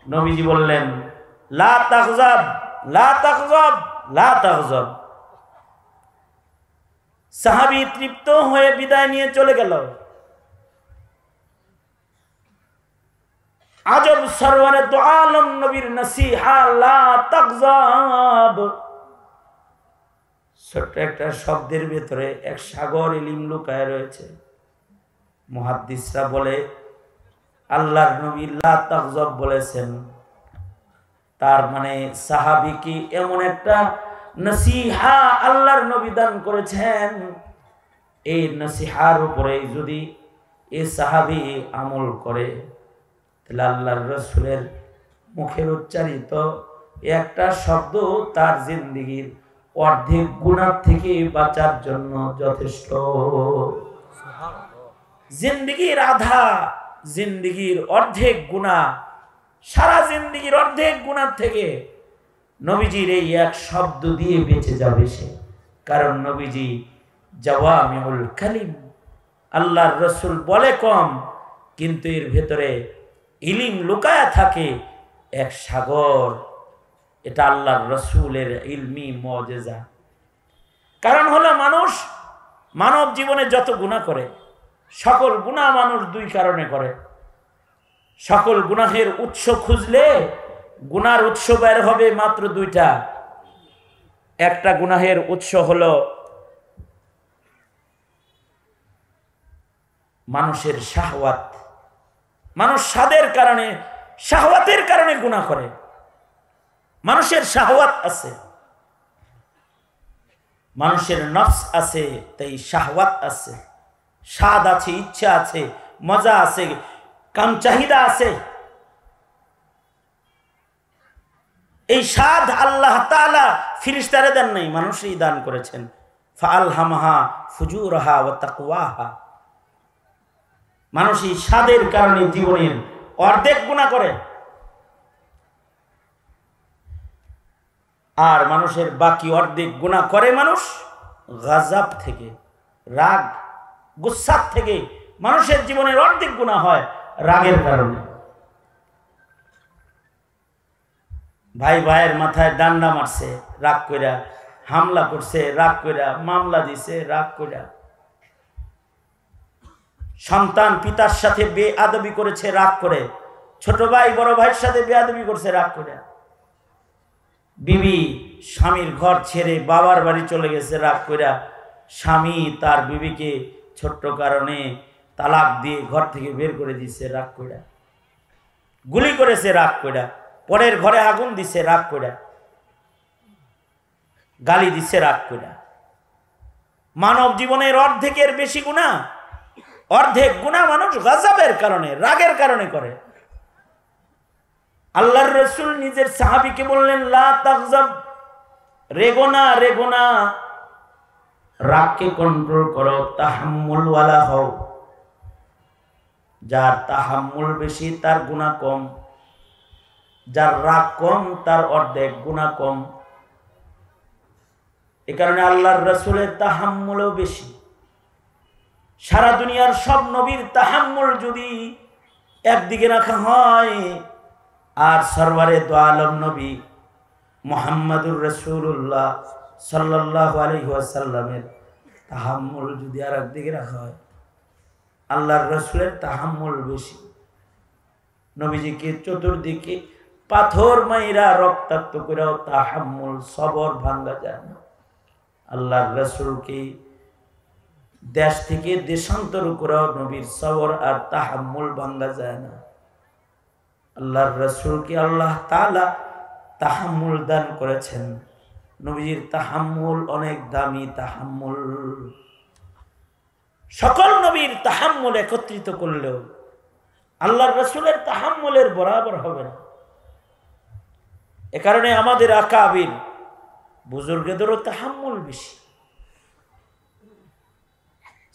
নবীজি বললেন, লা তাগজাব লা তাগজাব লা তাগজাব। সাহাবী তৃপ্ত হয়ে বিদায় নিয়ে চলে গেল। আজব সরওয়ারে দু আলম নবীর নসিহা, লা তাগজাব। ছোট্ট একটা শব্দের ভেতরে এক সাগর ইলম লুকায় রয়েছে। মুহাদ্দিসরা বলে, আল্লাহর নবী লা তাগজাব বলেছেন, তার মানে সাহাবী কি এমন একটা নসিহা আল্লাহর নবী দান করেছেন, এই নসিহার উপরে যদি এই সাহাবী আমল করে, তাহলে আল্লাহর রাসূলের মুখের উচ্চারিত একটা শব্দ তার জিন্দেগীর অর্ধেক গুনাহ থেকে বাঁচার জন্য যথেষ্ট। জিন্দেগীর আধা, জিন্দেগীর অর্ধেক গুনাহ, সারা জিন্দেগীর অর্ধেক গুনাহ থেকে নবীজির এই এক শব্দ দিয়ে বেঁচে যাবে সে। কারণ নবীজি জাওয়ামিউল কালিম, আল্লাহর রাসূল বলে কম, কিন্তু এর ভেতরে ইলম লুকায়া থাকে এক সাগর। এটা আল্লাহর রাসূলের ইলমি মুজিজা। কারণ হলো মানুষ মানব জীবনে যত গুনাহ করে, সকল গুনাহ মানুষ দুই কারণে করে। সকল গুনাহের উৎস খুঁজলে গুনার উৎস বের হবে মাত্র দুইটা। একটা গুনাহের উৎস হলো মানুষের শাহওয়াত। মানুষ স্বাদের কারণে, শাহওয়াতের কারণে গুনাহ করে। মানুষের শাহওয়াত আছে, মানুষের নফস আছে, তাই শাহওয়াত আছে, স্বাদ আছে, ইচ্ছা আছে, মজা আছে, কাম চাহিদা আছে। এই স্বাদ আল্লাহ তাআলা ফেরেশতারে দেন নাই, মানুষই দান করেছেন। ফাআলহামাহা ফুজুরাহা ওয়া তাকওয়াহা। মানুষই স্বাদের কারণে জীবনের অর্ধেক গুনাহ করে, আর মানুষের বাকি অর্ধেক গুনাহ করে মানুষ গাজাব থেকে, রাগ গুসসাত থেকে। মানুষের জীবনের অর্ধেক গুনাহ হয় রাগের কারণে। ভাই ভাইয়ের মাথায় ডান্ডা মারছে রাগ কইরা, হামলা করছে রাগ কইরা, মামলা দিছে রাগ কইরা, সন্তান পিতার সাথে বেআদবি করেছে রাগ করে, ছোট ভাই বড় ভাইয়ের সাথে বেআদবি করছে রাগ করে, বিবি স্বামীর ঘর ছেড়ে বাবার বাড়ি চলে গেছে রাগ কইরা, স্বামী তার বিবিকে ছোট্ট কারণে তালাক দিয়ে ঘর থেকে বের করে দিচ্ছে রাগ কইরা, গুলি করেছে রাগ কইরা, পরের ঘরে আগুন দিছে রাগ কইরা, গালি দিছে রাগ কইরা। মানব জীবনের অর্ধেকের বেশি গুনাহ, অর্ধেক গুনাহ মানুষ গজবের কারণে, রাগের কারণে করে। আল্লাহর রাসূল নিজের সাহাবীকে বললেন, লা তাগজাব, রেগো না, রেগো না, রাগকে কন্ট্রোল করো, তাহাম্মুল ওয়ালা হও। যার তাহাম্মুল বেশি তার গুনাহ কম, যার রাগ কম তার অর্ধেক গুনাহ কম। এ কারণে আল্লাহর রাসূলের তাহাম্মুলও বেশি। সারা দুনিয়ার সব নবীর তাহাম্মুল যদি একদিকে রাখা হয়, আর সরওয়ারে দু আলম নবী মুহাম্মাদুর রাসূলুল্লাহ সাল্লাল্লাহু আলাইহি ওয়াসাল্লামের তাহাম্মুল যদি আর একদিকে রাখা হয়, আল্লাহর রাসূলের তাহাম্মুল বেশি। নবীজিকে চতুর্দিকে পাথর মাইরা রক্তাক্ত করেও তাহাম্মুল, সবর ভাঙ্গা যায় না। আল্লাহর রাসূলকে দেশ থেকে দেশান্তর করেও নবীর সবর আর তাহাম্মুল ভাঙ্গা যায় না। আল্লাহর রাসূলকে আল্লাহ তাআলা তাহাম্মুল দান করেছেন। নবীর তাহাম্মুল অনেক দামি তাহাম্মুল। সকল নবীর তাহাম্মুল একত্রিত করলেও আল্লাহর রাসূলের তাহাম্মুলের বরাবর হবে না। এ কারণে আমাদের আকাবির বুজুর্গদেরও তাহাম্মুল বেশি,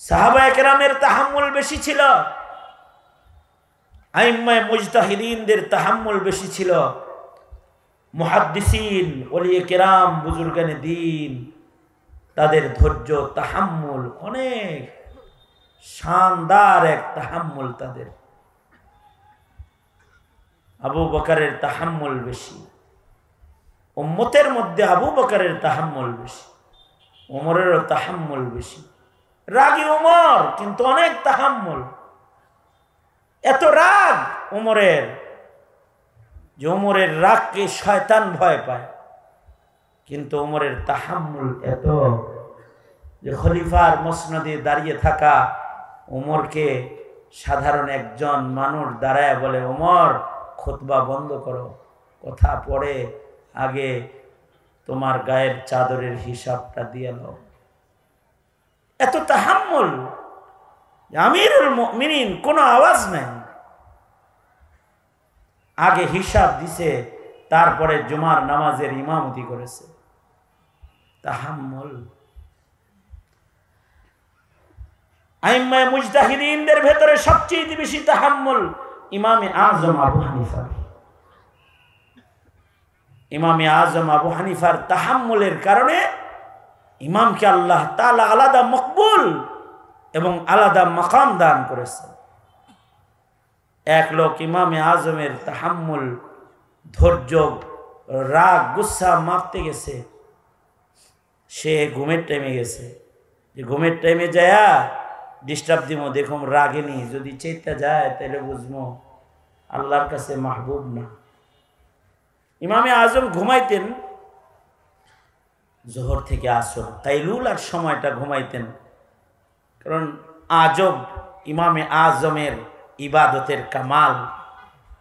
সাহাবায়ে কেরামের তাহাম্মুল বেশি ছিল, আইম্মায়ে মুজতাহিদিনদের তাহাম্মুল বেশি ছিল, মুহাদ্দিসিন ওলিয়ে কেরাম বুজুর্গানে দ্বীন তাদের ধৈর্য তাহাম্মুল অনেক শানদার এক তাহাম্মুল তাদের। আবু বকরের তাহাম্মুল বেশি, উম্মতের মধ্যে আবু বকরের তাহাম্মুল বেশি, ওমরেরও তাহাম্মুল বেশি। রাগী ওমর, কিন্তু অনেক তাহাম্মুল। এত রাগ ওমরের যে ওমরের রাগকে শয়তান ভয় পায়, কিন্তু ওমরের তাহাম্মুল এত যে খলিফার মসনদে দাঁড়িয়ে থাকা ওমরকে সাধারণ একজন মানুষ দাঁড়ায় বলে, ওমর খুতবা বন্ধ করো, কথা পড়ে আগে তোমার গায়ের চাদরের হিসাবটা দিয়ে নাও। এত তাহাম্মুল। আমিরুল মুমিনিন কোনো আওয়াজ নাই, আগে হিসাব দিছে, তারপরে জুমার নামাজের ইমামতি করেছে। তাহাম্মুল। আইম্মায়ে মুজতাহিদিনদের ভেতরে সবচেয়ে বেশি তাহাম্মুল ইমামে আজম আবু হানিফা। ইমামে আজম আবু হানিফার তাহাম্মুলের কারণে ইমামকে আল্লাহ তাআলা আলাদা মকবুল এবং আলাদা মাকাম দান করেছে। এক লোক ইমামে আজমের তাহাম্মুল, ধৈর্য, রাগ, গুসা মাপতে গেছে। সে ঘুমের টাইমে গেছে, যে ঘুমের টাইমে যায়া ডিস্টার্ব দিব, দেখুন রাগেনি, যদি চেতা যায় তাহলে বুঝবো আল্লাহর কাছে মাহবুব না। ইমামে আজম ঘুমাইতেন জোহর থেকে আসর, কাইলুলার সময়টা ঘুমাইতেন। কারণ আজব ইমামে আজমের ইবাদতের কামাল,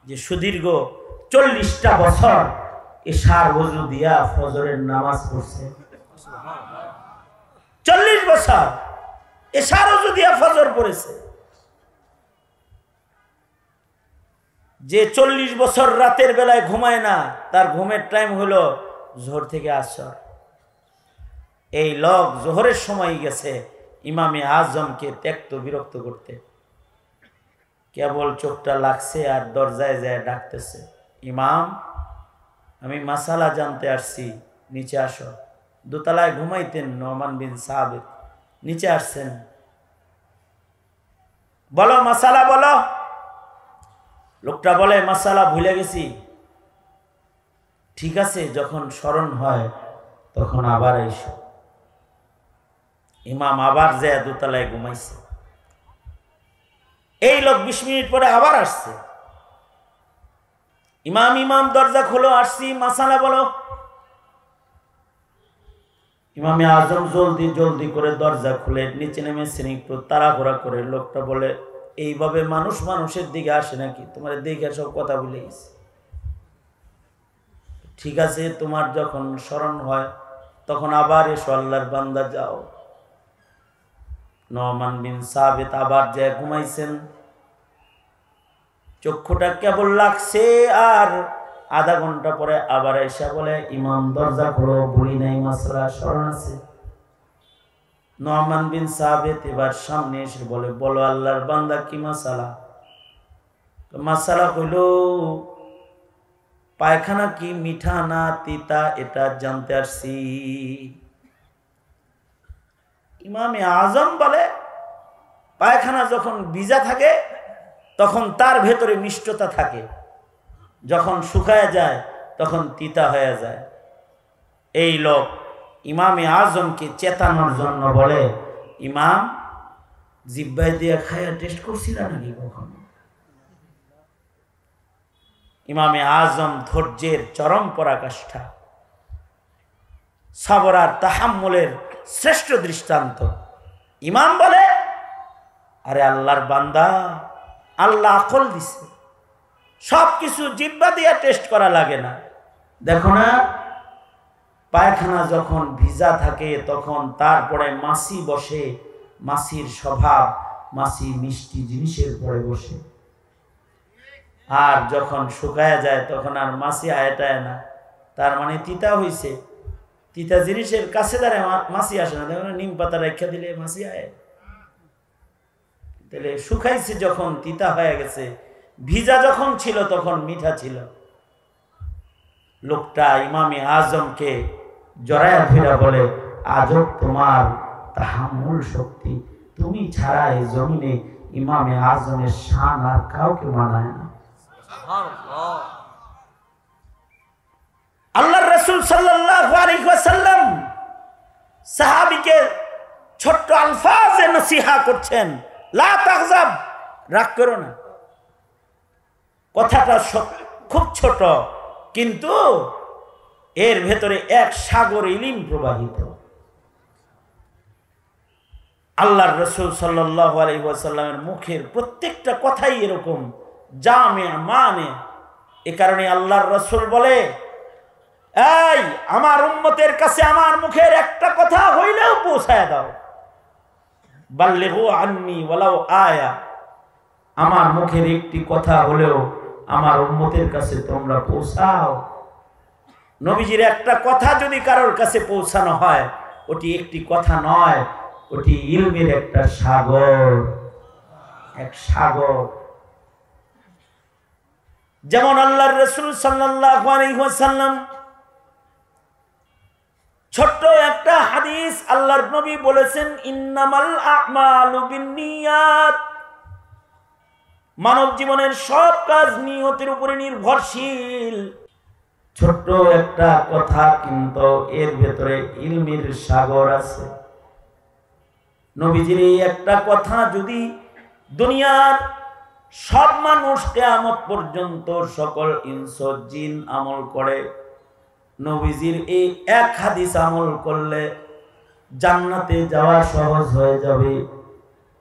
যে সুদীর্ঘ 40টা বছর এশার ওযু দিয়া ফজরের নামাজ পড়ছে। 40 বছর এশার ওযু দিয়া ফজর পড়েছে। যে 40 বছর রাতের বেলায় ঘুমায় না, তার ঘুমের টাইম হলো জোহর থেকে আসর। এই লোক জোহরের সময় গেছে ইমামে আজমকে ত্যক্ত বিরক্ত করতে। কেবল চোখটা লাগছে আর দরজায় যায় ডাকতেছে, ইমাম আমি মাসালা জানতে আসছি, নিচে আসো। দোতলায় ঘুমাইতেন নোমান বিন সাবিত, নিচে আসছেন, বলো মাসালা বলো। লোকটা বলে মাসালা ভুলে গেছি। ঠিক আছে, যখন স্মরণ হয় তখন আবার এসো। ইমাম আবার যায় দোতলায় ঘুমাইছে। এই লোক 20 মিনিট পরে আবার আসছে। ইমাম দরজা খোলো, আসছি, মাসালা বলো। ইমামে আজম জলদি করে দরজা খুলে নিচে নেমেছেন, একটু তাড়াহুড়া করে। লোকটা বলে, এইভাবে মানুষ মানুষের দিকে আসে নাকি? তোমার দেখে সব কথা ভুলে গেছে। ঠিক আছে, তোমার যখন স্মরণ হয় তখন আবার এসো, আল্লাহর বান্দা যাও। নোমান বিন সাবিত আবার যায় ঘুমাইছেন। চক্ষুটা কেবল লাগছে, আর আধা ঘন্টা পরে আবার এসে বলে, ইমাম দরজা খোলো, ভুলি নাই, মাসলা স্মরণ আছে। নোমান বিন সাবিত এবার সামনে এসে বলে, বলো আল্লাহর বান্দা কি মাসালা? মাসালা হইল পায়খানা কি মিঠা না তিতা, এটা জানতে আসছি। ইমামে আজম বলে, পায়খানা যখন ভিজা থাকে তখন তার ভেতরে মিষ্টতা থাকে, যখন শুকায় যায় তখন তিতা হয়ে যায়। এই লোক ইমামে আজমকে চেতানোর জন্য বলে, ইমাম জিব্বাই দিয়ে খায়া টেস্ট করছিলা নাকি কখনো? ইমামে আজম ধৈর্যের চরম পরাকাষ্ঠা, সবর আর তাহাম্মুলের শ্রেষ্ঠ দৃষ্টান্ত। ইমাম বলে, আরে আল্লাহর বান্দা, আল্লাহ আকল দিছে, সবকিছু জিব্বা দিয়ে টেস্ট করা লাগে না। দেখো না, পায়খানা যখন ভিজা থাকে তখন তারপরে মাছি বসে, মাছির স্বভাব, মাছি মিষ্টি জিনিসের পরে বসে। আর যখন শুকায়া যায় তখন আর মাছি আয়টায় না, তার মানে তিতা হইছে। তিতা জিনিসের কাছে দাঁড়ায় মাছি আসে না। দেখো, নিম পাতা রেখা দিলে মাছি আয়। তাহলে শুকাইছে যখন তিতা হয়ে গেছে, ভিজা যখন ছিল তখন মিঠা ছিল। লোকটা ইমামে আজমকে জড়ায়া ফেরা বলে, আজব তোমার তাহাম্মুল শক্তি, তুমি ছাড়া এই জমিনে ইমামে আজমের শান আর কাউকে মানায় না। সাল্লাল্লাহু আলাইহি ওয়াসাল্লাম সাহাবীকে ছোট্ট আলফাজে নসিহা করছেন, লা তাগজাব, রাগ করো না। কথাটা খুব ছোট, কিন্তু এর ভেতরে এক সাগর ইলম প্রবাহিত। আল্লাহর রাসূল সাল্লাল্লাহু আলাইহি ওয়াসাল্লামের মুখের প্রত্যেকটা কথাই এরকম জামে মানে। এ কারণে আল্লাহর রাসূল বলে, এই আমার উম্মতের কাছে আমার মুখের একটা কথা হইলেও পৌঁছায় দাও। বাল্লিগু আন্নি ওয়ালাউ আয়া, আমার মুখের একটি কথা হলেও আমার উম্মতের কাছে তোমরা পৌঁছাও। নবীজির একটা কথা যদি কারোর কাছে পৌঁছানো হয়, ওটি একটি কথা নয়, ওটি ইলমের একটা সাগর, এক সাগর। যেমন আল্লাহর রাসূল সাল্লাল্লাহু আলাইহি ওয়াসাল্লাম ছোট্ট একটা হাদিস আল্লাহর নবী বলেছেন, ইন্নামাল আমালু বিন্নিয়াত, মানব জীবনের সব কাজ নিয়তের উপরে নির্ভরশীল। ছোট্ট একটা কথা, কিন্তু এর ভেতরে ইলমের সাগর আছে। নবীজির এই একটা কথা যদি দুনিয়ার সব মানুষ কিয়ামত পর্যন্ত সকল ইনস জিন আমল করে, নবীজির এই এক হাদিস আমল করলে জান্নাতে যাওয়া সহজ হয়ে যাবে।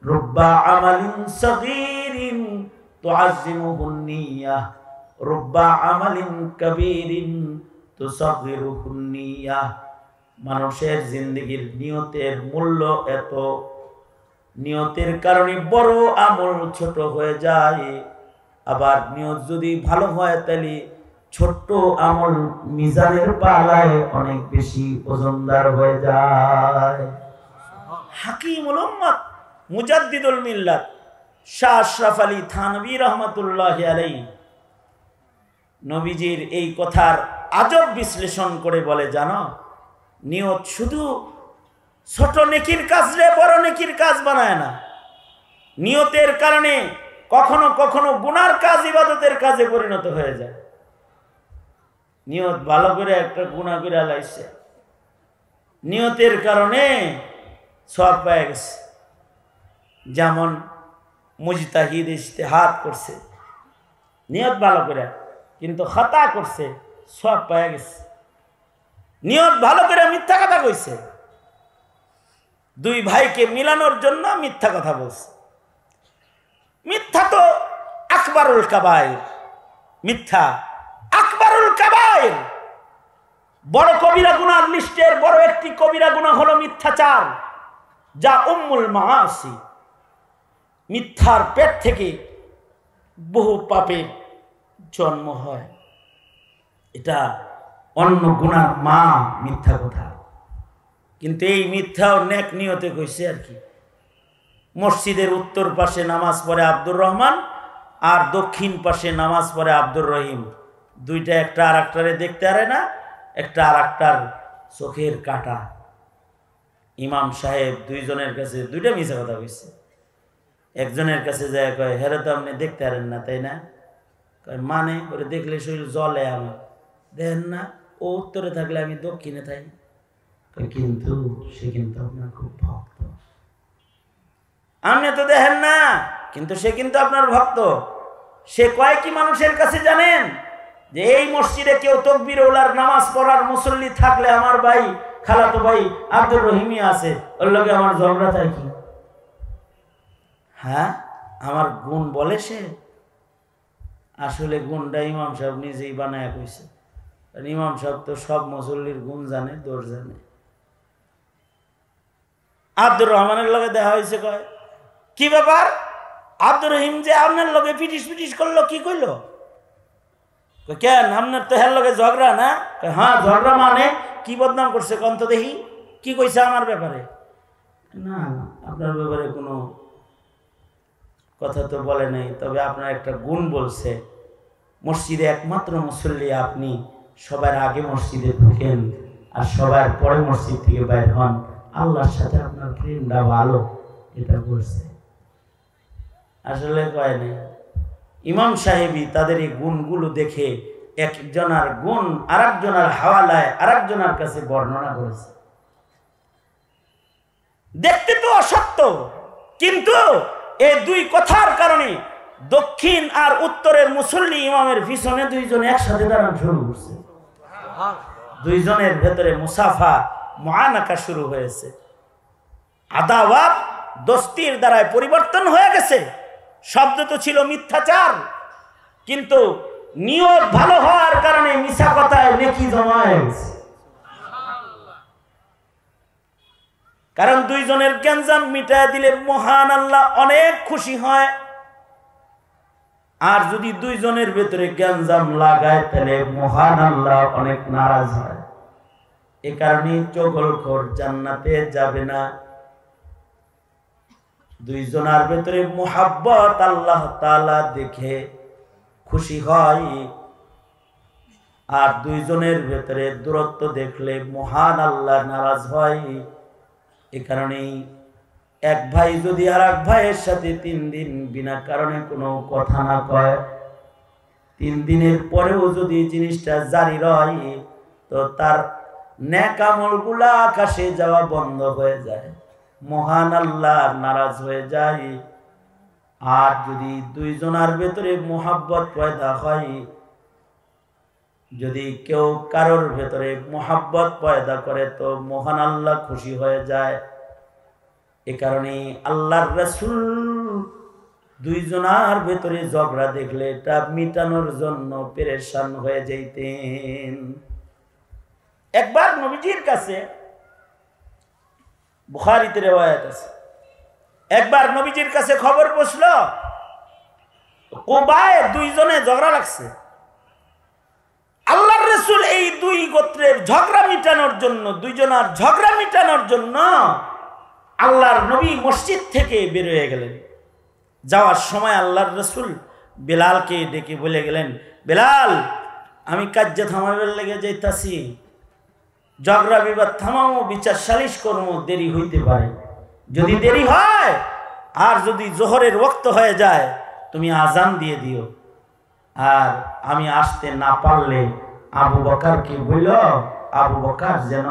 রুব্বা আমালিন সগীরিন তুআজ্জিমুহুন নিয়াহ, রুব্বা আমালিন কাবীরিন তুসাগিরুহুন নিয়াহ। মানুষের জিন্দেগির নিয়তের মূল্য এত, নিয়তের কারণে বড় আমল ছোট হয়ে যায়। আবার নিয়ত যদি ভালো হয়, তাহলে ছোট্ট আমল মিজানের পালায় অনেক বেশি ওজনদার হয়ে যায়। হাকিমুল উম্মত মুজাদ্দিদুল মিল্লাত শাহ আশরাফ আলী থানভী রাহমাতুল্লাহি আলাইহি নবীজির এই কথার আজব বিশ্লেষণ করে বলে, জানো, নিয়ত শুধু ছোট নেকির কাজরে বড় নেকির কাজ বানায় না। নিয়তের কারণে কখনো কখনো গুনার কাজ ইবাদতের কাজে পরিণত হয়ে যায়। নিয়ত ভালো করে একটা গুনাহ করে লাইছে, নিয়তের কারণে সওয়াব পেয়ে গেছে। যেমন মুজতাহিদ ইজতিহাদ করছে নিয়ত ভালো করে, কিন্তু খাতা করছে, সওয়াব পেয়ে গেছে। নিয়ত ভালো করে মিথ্যা কথা কইছে, দুই ভাইকে মিলানোর জন্য মিথ্যা কথা বলছে। মিথ্যা তো আকবারুল কাবায়ের, মিথ্যা আকবারুল কাবায়ের, বড় কবিরা গুনার লিস্টের বড় একটি কবিরা গুনাহ হলো মিথ্যাচার, যা উম্মুল মাআসি। মিথ্যার পেট থেকে বহু পাপের জন্ম হয়। এটা অন্য গুনার মা, মিথ্যা কথা। কিন্তু এই মিথ্যাও নেক নিয়তে কইছে আর কি। মসজিদের উত্তর পাশে নামাজ পড়ে আব্দুর রহমান, আর দক্ষিণ পাশে নামাজ পড়ে আব্দুর রহিম। দুইটা একটা আর একটারে দেখতে পারে না, একটা আর একটার চোখের কাটা। ইমাম সাহেব দুইজনের কাছে দুইটা মিথ্যা কথা কইছে। একজনের কাছে যায় কয়, হেরে তো আপনি দেখতে পারেন না, তাই না? কয় মানে, ওরে দেখলে শরীর জ্বলে আমার, দেখেন না? ও উত্তরে থাকলে আমি দক্ষিণে থাকি। কিন্তু সে কিন্তু আপনার খুব ভক্ত। আপনি তো দেখেন না, কিন্তু সে কিন্তু আপনার ভক্ত। সে কয় কি মানুষের কাছে জানেন যে এই মসজিদে কেউ তাকবীর ওলার নামাজ পড়ার মুসল্লি থাকলে আমার ভাই, খালাতো ভাই আব্দুর রহিমি আছে, ওর লগে আমার ঝগড়া থাকে কি? হ্যাঁ, আমার গুণ বলে সে। আসলে গুণটা ইমাম সাহেব নিজেই বানায় কইছে। ইমাম সাহেব তো সব মুসল্লির গুণ জানে, দোষ জানে। আব্দুর রহমানের লগে দেখা হয়েছে, কয় কি ব্যাপার আব্দুর রহিম যে আপনার লগে পিটিস পিটিস করলো, কি কইলো? কেন, আপনার তো হের লগে ঝগড়া না? হ্যাঁ ঝগড়া, মানে কি বদনাম করছে কন্ত দেখি, কি কইছে আমার ব্যাপারে? না, আপনার ব্যাপারে কোনো কথা তো বলে নাই, তবে আপনার একটা গুণ বলছে। মসজিদে একমাত্র মুসল্লি আপনি, সবার আগে মসজিদে ঢুকেন আর সবার পরে মসজিদ থেকে বাইর হন, আল্লাহর সাথে আপনার প্রেমটা ভালো, এটা বলছে। আসলে কয় নাই। ইমাম সাহেবই তাদের এই গুণগুলো দেখে একজনের গুণ আরেকজনের হাওয়ালায় আরেকজনের কাছে বর্ণনা করেছে। দেখতে তো অসত্য, কিন্তু এই দুই কথার কারণে দক্ষিণ আর উত্তরের মুসল্লি ইমামের পিছনে দুইজন একসাথে দাঁড়ানো শুরু করছে। দুইজনের ভেতরে মুসাফা মুআনাকা শুরু হয়েছে। আদাওয়াত দোস্তির দ্বারায় পরিবর্তন হয়ে গেছে। শব্দ তো ছিল মিথ্যাচার, কিন্তু নিয়ত ভালো হওয়ার কারণে মিছা কথায় নেকি জমা হয়ে গেছে। কারণ দুইজনের গ্যাঞ্জাম মিটায় দিলে মহান আল্লাহ অনেক খুশি হয়, আর যদি দুইজনের ভেতরে গ্যাঞ্জাম লাগায় তাহলে মহান আল্লাহ অনেক নারাজ হয়। এ কারণে চগলখোর জান্নাতে যাবে না। দুইজনের ভেতরে মুহাব্বত আল্লাহ তাআলা দেখে খুশি হয়, আর দুইজনের ভেতরে দূরত্ব দেখলে মহান আল্লাহ নারাজ হয়। এ কারণেই এক ভাই যদি আর এক ভাইয়ের সাথে 3 দিন বিনা কারণে কোনো কথা না কয়, 3 দিনের পরেও যদি জিনিসটা জারি রয়, তো তার নেক আমলগুলা আকাশে যাওয়া বন্ধ হয়ে যায়, মহান আল্লাহ নারাজ হয়ে যায়। আর যদি দুইজনের ভেতরে মোহাব্বত পয়দা হয়, যদি কেউ কারোর ভেতরে মোহাব্বত পয়দা করে, তো মহান আল্লাহ খুশি হয়ে যায়। এ কারণে আল্লাহর রাসূল দুইজনের ভেতরে ঝগড়া দেখলে এটা মিটানোর জন্য পেরেশান হয়ে যাইতেন। একবার নবীজির কাছে, বুখারীতে রওয়ায়াত আছে, একবার নবীজির কাছে খবর পৌঁছলো কুবায় দুইজনে ঝগড়া লাগছে। আল্লাহর রাসূল এই দুই গোত্রের ঝগড়া মিটানোর জন্য, দুইজনের ঝগড়া মিটানোর জন্য আল্লাহর নবী মসজিদ থেকে বের হয়ে গেলেন। যাওয়ার সময় আল্লাহর রাসূল বেলালকে ডেকে বলে গেলেন, বেলাল, আমি কার্য থামাইবার লেগে যাইতাছি, ঝগড়া বিবাদ থামাও, বিচার সালিশ করবো, দেরি হইতে পারে। যদি দেরি হয় আর যদি জোহরের ওয়াক্ত হয়ে যায়, তুমি আজান দিয়ে দিও, আর আমি আসতে না পারলে আবু বকরকে বলল, আবু বকর যেন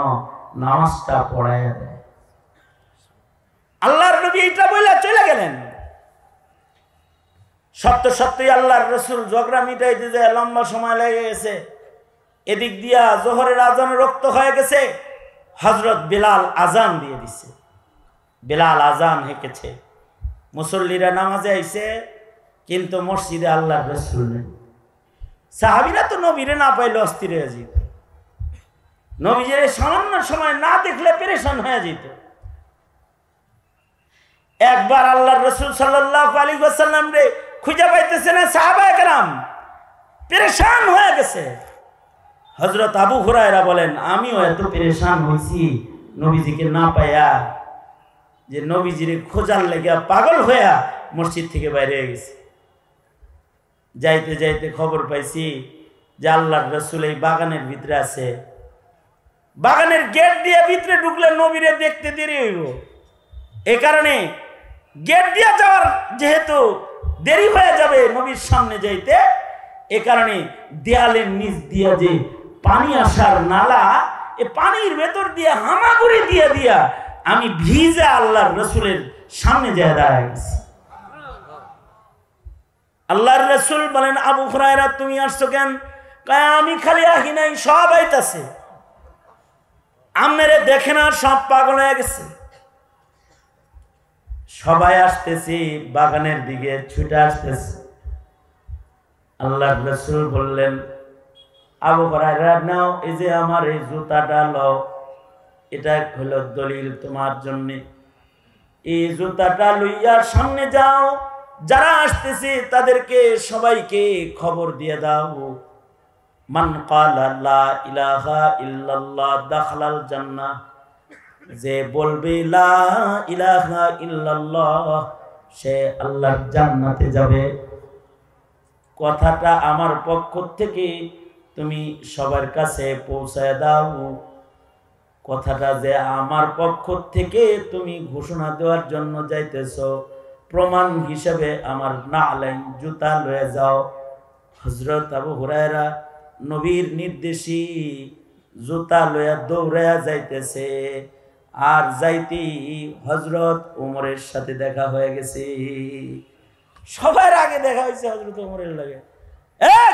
নামাজটা পড়ায় দেয়। আল্লাহর নবী এটা বলে চলে গেলেন। সত্যই আল্লাহর রাসূল ঝগড়া মিটাইতে যায় লম্বা সময় লেগে গেছে। এদিক দিয়া জোহরের আজানের রক্ত হয়ে গেছে, হযরত বেলাল আজান দিয়ে দিছে। বেলাল আজান হেঁকেছে, মুসল্লিরা নামাজে আইছে, কিন্তু মসজিদে আল্লাহর রাসূল নেই। সাহাবীরা তো নবীরে না পাইলে অস্থির হয়ে যেত, নবীজির সামান্য সময় না দেখলে পেরেশান হয়ে যেত। একবার আল্লাহর রাসূল সাল্লাল্লাহু আলাইহি ওয়াসাল্লাম রে খুঁজে পাইতেছে না, সাহাবায়ে কেরাম পেরেশান হয়ে গেছে। হযরত আবু হুরায়রা বলেন, আমিও এত পেরেশান হইছি নবীজিকে না পাইয়া, যে নবীজির খোঁজার লেগে পাগল হইয়া মসজিদ থেকে বাইরে হয়ে গেছে। যাইতে যাইতে খবর পাইছি যে আল্লাহর রাসূল এই বাগানের ভিতরে আছে। বাগানের গেট দিয়ে ভিতরে ঢুকলে নবীরে দেখতে দেরি হইব, এই কারণে গেট দিয়ে যাওয়ার যেহেতু দেরি হয়ে যাবে নবীর সামনে যাইতে, এ কারণে দেয়ালের নিচ দিয়ে যে পানি আসার নালা, এ পানির ভেতর দিয়ে হামাগুড়ি দিয়ে দিয়া আমি ভিজে আল্লাহর রাসূলের সামনে যায় দাঁড়ায় গেছি। আল্লাহর রাসূল বলেন, আবু হুরায়রা তুমি আসছো কেন? কয়, আমি খালি আহি নাই, সব আইতাছে, আমারে দেখে না, সব পাগল হয়ে গেছে। সবাই আসতেছি, বাগানের দিকে ছুটে আসতেছে। আল্লাহর রাসূল বললেন, আবু হুরায়রা নাও, এই যে আমার এই জুতাটা লও, এটা হলো দলিল তোমার জন্য। এই জুতাটা লইয়া সামনে যাও, যারা আসতেছে তাদেরকে সবাইকে খবর দিয়ে দাও, মান ক্বালা লা ইলাহা ইল্লাল্লাহ দাখালাল জান্নাহ, যে বলবে লা ইলাহা ইল্লাল্লাহ সে আল্লাহর জান্নাতে যাবে। কথাটা আমার পক্ষ থেকে তুমি সবার কাছে পৌঁছায় দাও। কথাটা যে আমার পক্ষ থেকে তুমি ঘোষণা দেওয়ার জন্য যাইতেছো, প্রমাণ হিসেবে আমার নালাইন জুতা লয়ে যাও। হযরত আবু হুরায়রা নবীর নির্দেশী জুতা লইয়া দৌড়াইয়া যাইতেছে, আর যাইতে হযরত ওমরের সাথে দেখা হয়ে গেছে। সবার আগে দেখা হয়েছে হযরত ওমরের লাগে।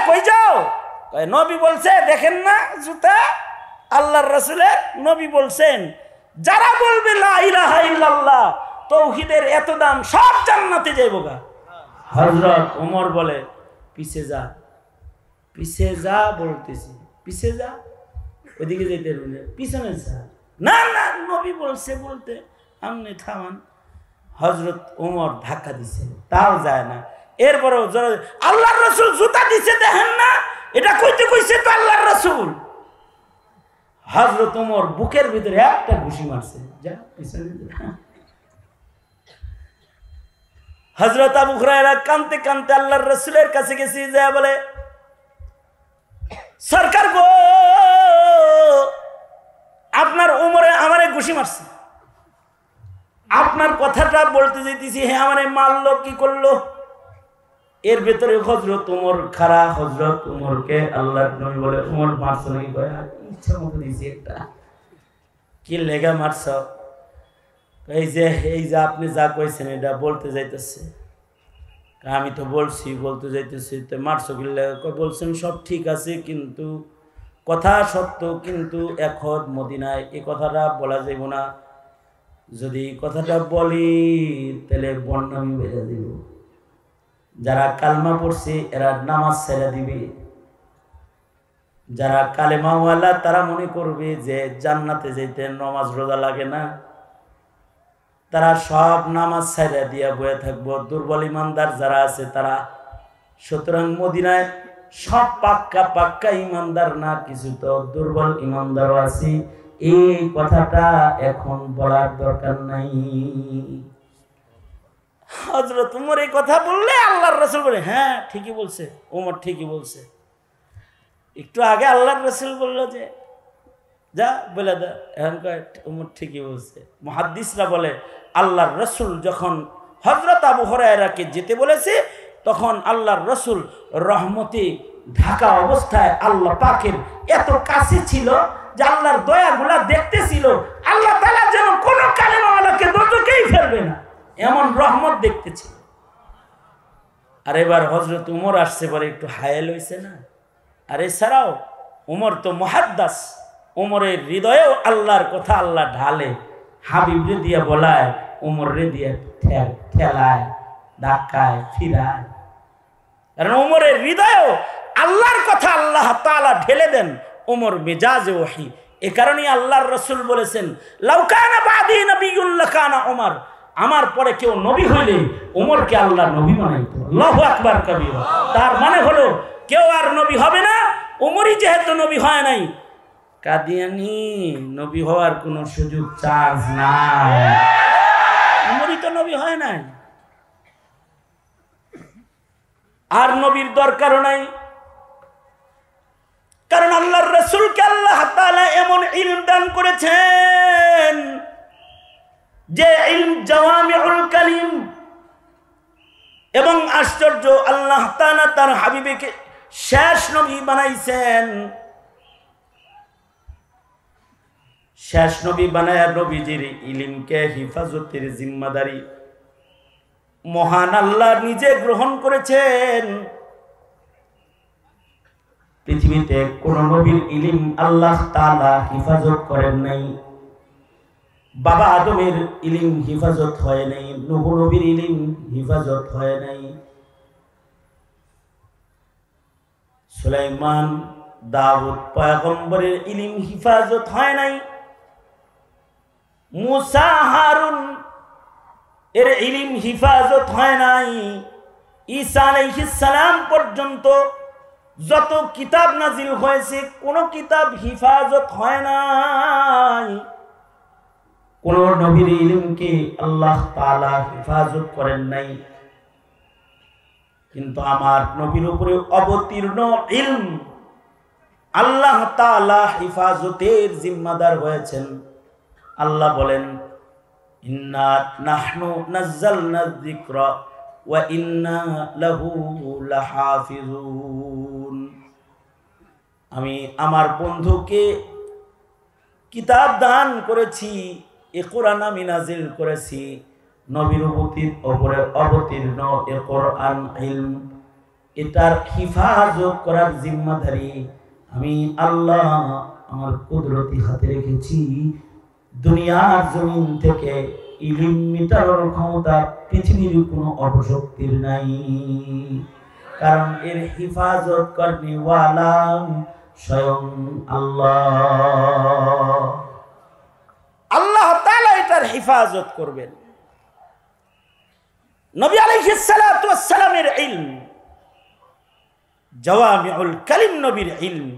কই যাও? নবী বলছে দেখেন না জুতা আল্লাহর রাসূলের। নবী বলছেন যারা বলবে লা ইলাহা ইল্লাল্লাহ, তাওহীদের এত দাম, সব জান্নাতে যাইব গা। হযরত ওমর বলে পিছে যা, পিছে যা বলতেছি, পিছে যা, ওইদিকে যেতে রুলে পিছনে যা। না না নবী বলছে বলতে আমনে থামান। হযরত ওমর ধাক্কা দিছে, তাও যায় না। এরপরেও আল্লাহর রাসূল জুতা দিছে দেখেন না, এটা কইতে কইছে তো আল্লাহর রাসূল। হযরত ওমর বুকের ভিতরে একটা ঘুষি মারছে, যা পিছনে যা। হযরত আবু হুরায়রা কাঁদতে কাঁদতে আল্লাহর রাসূলের কাছে গেছে, যা বলে সরকার গো, আপনার ওমরে আমারে ঘুষি মারছে, আপনার কথাটা বলতে যাইতেছি, হে আমারে মারলো, কি করলো? এর ভেতরে হযরত ওমর খাড়া। হযরত ওমরকে আল্লাহর নবী বলে ওমর মারছো নাকি? কয় ইচ্ছা মতো দিছি একটা। কি লেগা মারছ? এই যে আপনি যা কইছেন এটা বলতে যাইতেছে। আমি তো বলছি, বলতে যাইতেছি, তো মারছো কি লেগা? বলছেন সব ঠিক আছে, কিন্তু কথা সত্য, কিন্তু এখন মদিনায় এই কথাটা বলা যাইব না। যদি কথাটা বলি তাহলে বন্যামি বেড়ে দিব। যারা কালমা পড়ছে এরা নামাজ ছেড়ে দিবে, যারা কালেমাওয়ালা তারা মনে করবে যে জান্নাতে যেতে নামাজ রোজা লাগে না, তারা সব নামাজ ছেড়ে দিয়া বয়ে থাকবো। দুর্বল ইমানদার যারা আছে তারা। সুতরাং মদিনায় সব পাক্কা পাক্কা ইমানদার না, কিছু তো দুর্বল ইমানদারও আছে। এই কথাটা এখন বলার দরকার নাই। হযরত ওমর এই কথা বললে আল্লাহর রাসূল বলে হ্যাঁ ঠিকই বলছে, ওমর ঠিকই বলছে। একটু আগে আল্লাহর রাসূল বলল যে যা বলে দা, এখন কয় ওমর ঠিকই বলছে। মুহাদ্দিসরা বলে আল্লাহর রাসূল যখন হযরত আবু হুরায়রাকে যেতে বলেছে, তখন আল্লাহর রাসূল রহমতে ঢাকা অবস্থায় আল্লাহ পাকের এত কাছে ছিল যে আল্লাহর দয়াগুলা দেখতেছিল। আল্লাহ তাআলা যেন কোন কালেমাওয়ালাকে দোজখেই ফেলবে না, এমন রহমত দেখতেছিল। আর এবার হযরত ওমর আসছে, পরে একটু হায়াল হইছে না। আর এছাড়াও ওমর তো মুহাদ্দাস, ওমরের হৃদয়েও আল্লাহর কথা আল্লাহ ঢালে। হাবিব রে দিয়া বলায়, ওমর রে দিয়া ঠেলায়, ধাক্কায়, ফিরায়। কারণ ওমরের হৃদয়েও আল্লাহর কথা আল্লাহ তাআলা ঢেলে দেন ওমর মেজাজে ওহী। এ কারণেই আল্লাহর রাসূল বলেছেন লাউ কানা বাদি নবিয়্যুন লাকানা ওমর, আমার পরে কেউ নবী হইলে ওমরকে আল্লাহ নবী বানাইতো। আল্লাহু আকবার কবীরা। তার মানে হলো কেউ আর নবী হবে না, ওমরই যেহেতু নবী হয় নাই, কাদিয়ানি নবী হওয়ার কোনো সুযোগ চান্স নাই। ওমরই তো নবী হয় নাই, আর নবীর দরকারও নাই। কারণ আল্লাহর রাসূলকে আল্লাহ তাআলা এমন ইলম দান করেছেন যে ইলম জাওয়ামিউল কালিম। এবং আশ্চর্য, আল্লাহ তাআলা তার হাবিবকে শেষ নবী বানাইছেন। শেষ নবী বানায়া নবীজির ইলমকে হিফাজতের জিম্মাদারি মহান আল্লাহ নিজে গ্রহণ করেছেন। পৃথিবীতে কোন নবীর ইলম আল্লাহ তাআলা হিফাজত করেন নাই। বাবা আদমের ইলম হিফাজত হয় নাই, নূহ নবীর ইলম হিফাজত হয় নাই, সুলাইমান দাউদ পয়গম্বরের ইলম হিফাজত হয় নাই, মুসা হারুন এর ইলম হিফাজত হয় নাই, ঈসা আলাইহিস সালাম পর্যন্ত যত কিতাব নাজিল হয়েছে কোন কিতাব হিফাজত হয় নাই। কোন নবীর ইলমকে আল্লাহ তাআলা হিফাজত করেন নাই। কিন্তু আমার নবীর উপরে অবতীর্ণ ইলম আল্লাহ তাআলা হিফাজতের জিম্মাদার হয়েছেন। আল্লাহ বলেন ইন্না নাহনু নাযালনা যিকরা ওয়া ইন্না লাহু লাহাফিজুন। আমি আমার বন্ধুকে কিতাব দান করেছি, এ কোরআন আমি নাজিল করেছি, নবীর উপরে অবতীর্ণ এ কোরআন ইলম, এটার হিফাজত করার জিম্মাদারি আমি আল্লাহ আমার কুদরতি হাতে রেখেছি। দুনিয়ার জমিন থেকে ইলম মিটানোর ক্ষমতা পৃথিবীর কোনো অপশক্তির নাই, কারণ এর হিফাজত করবে ওয়ালা স্বয়ং আল্লাহ। আল্লাহ তাআলা এটার হিফাজত করবেন। নবী আলাইহিস সালাতু ওয়াস সালামের ইলম, জাওয়ামিউল কালিম নবীর ইলম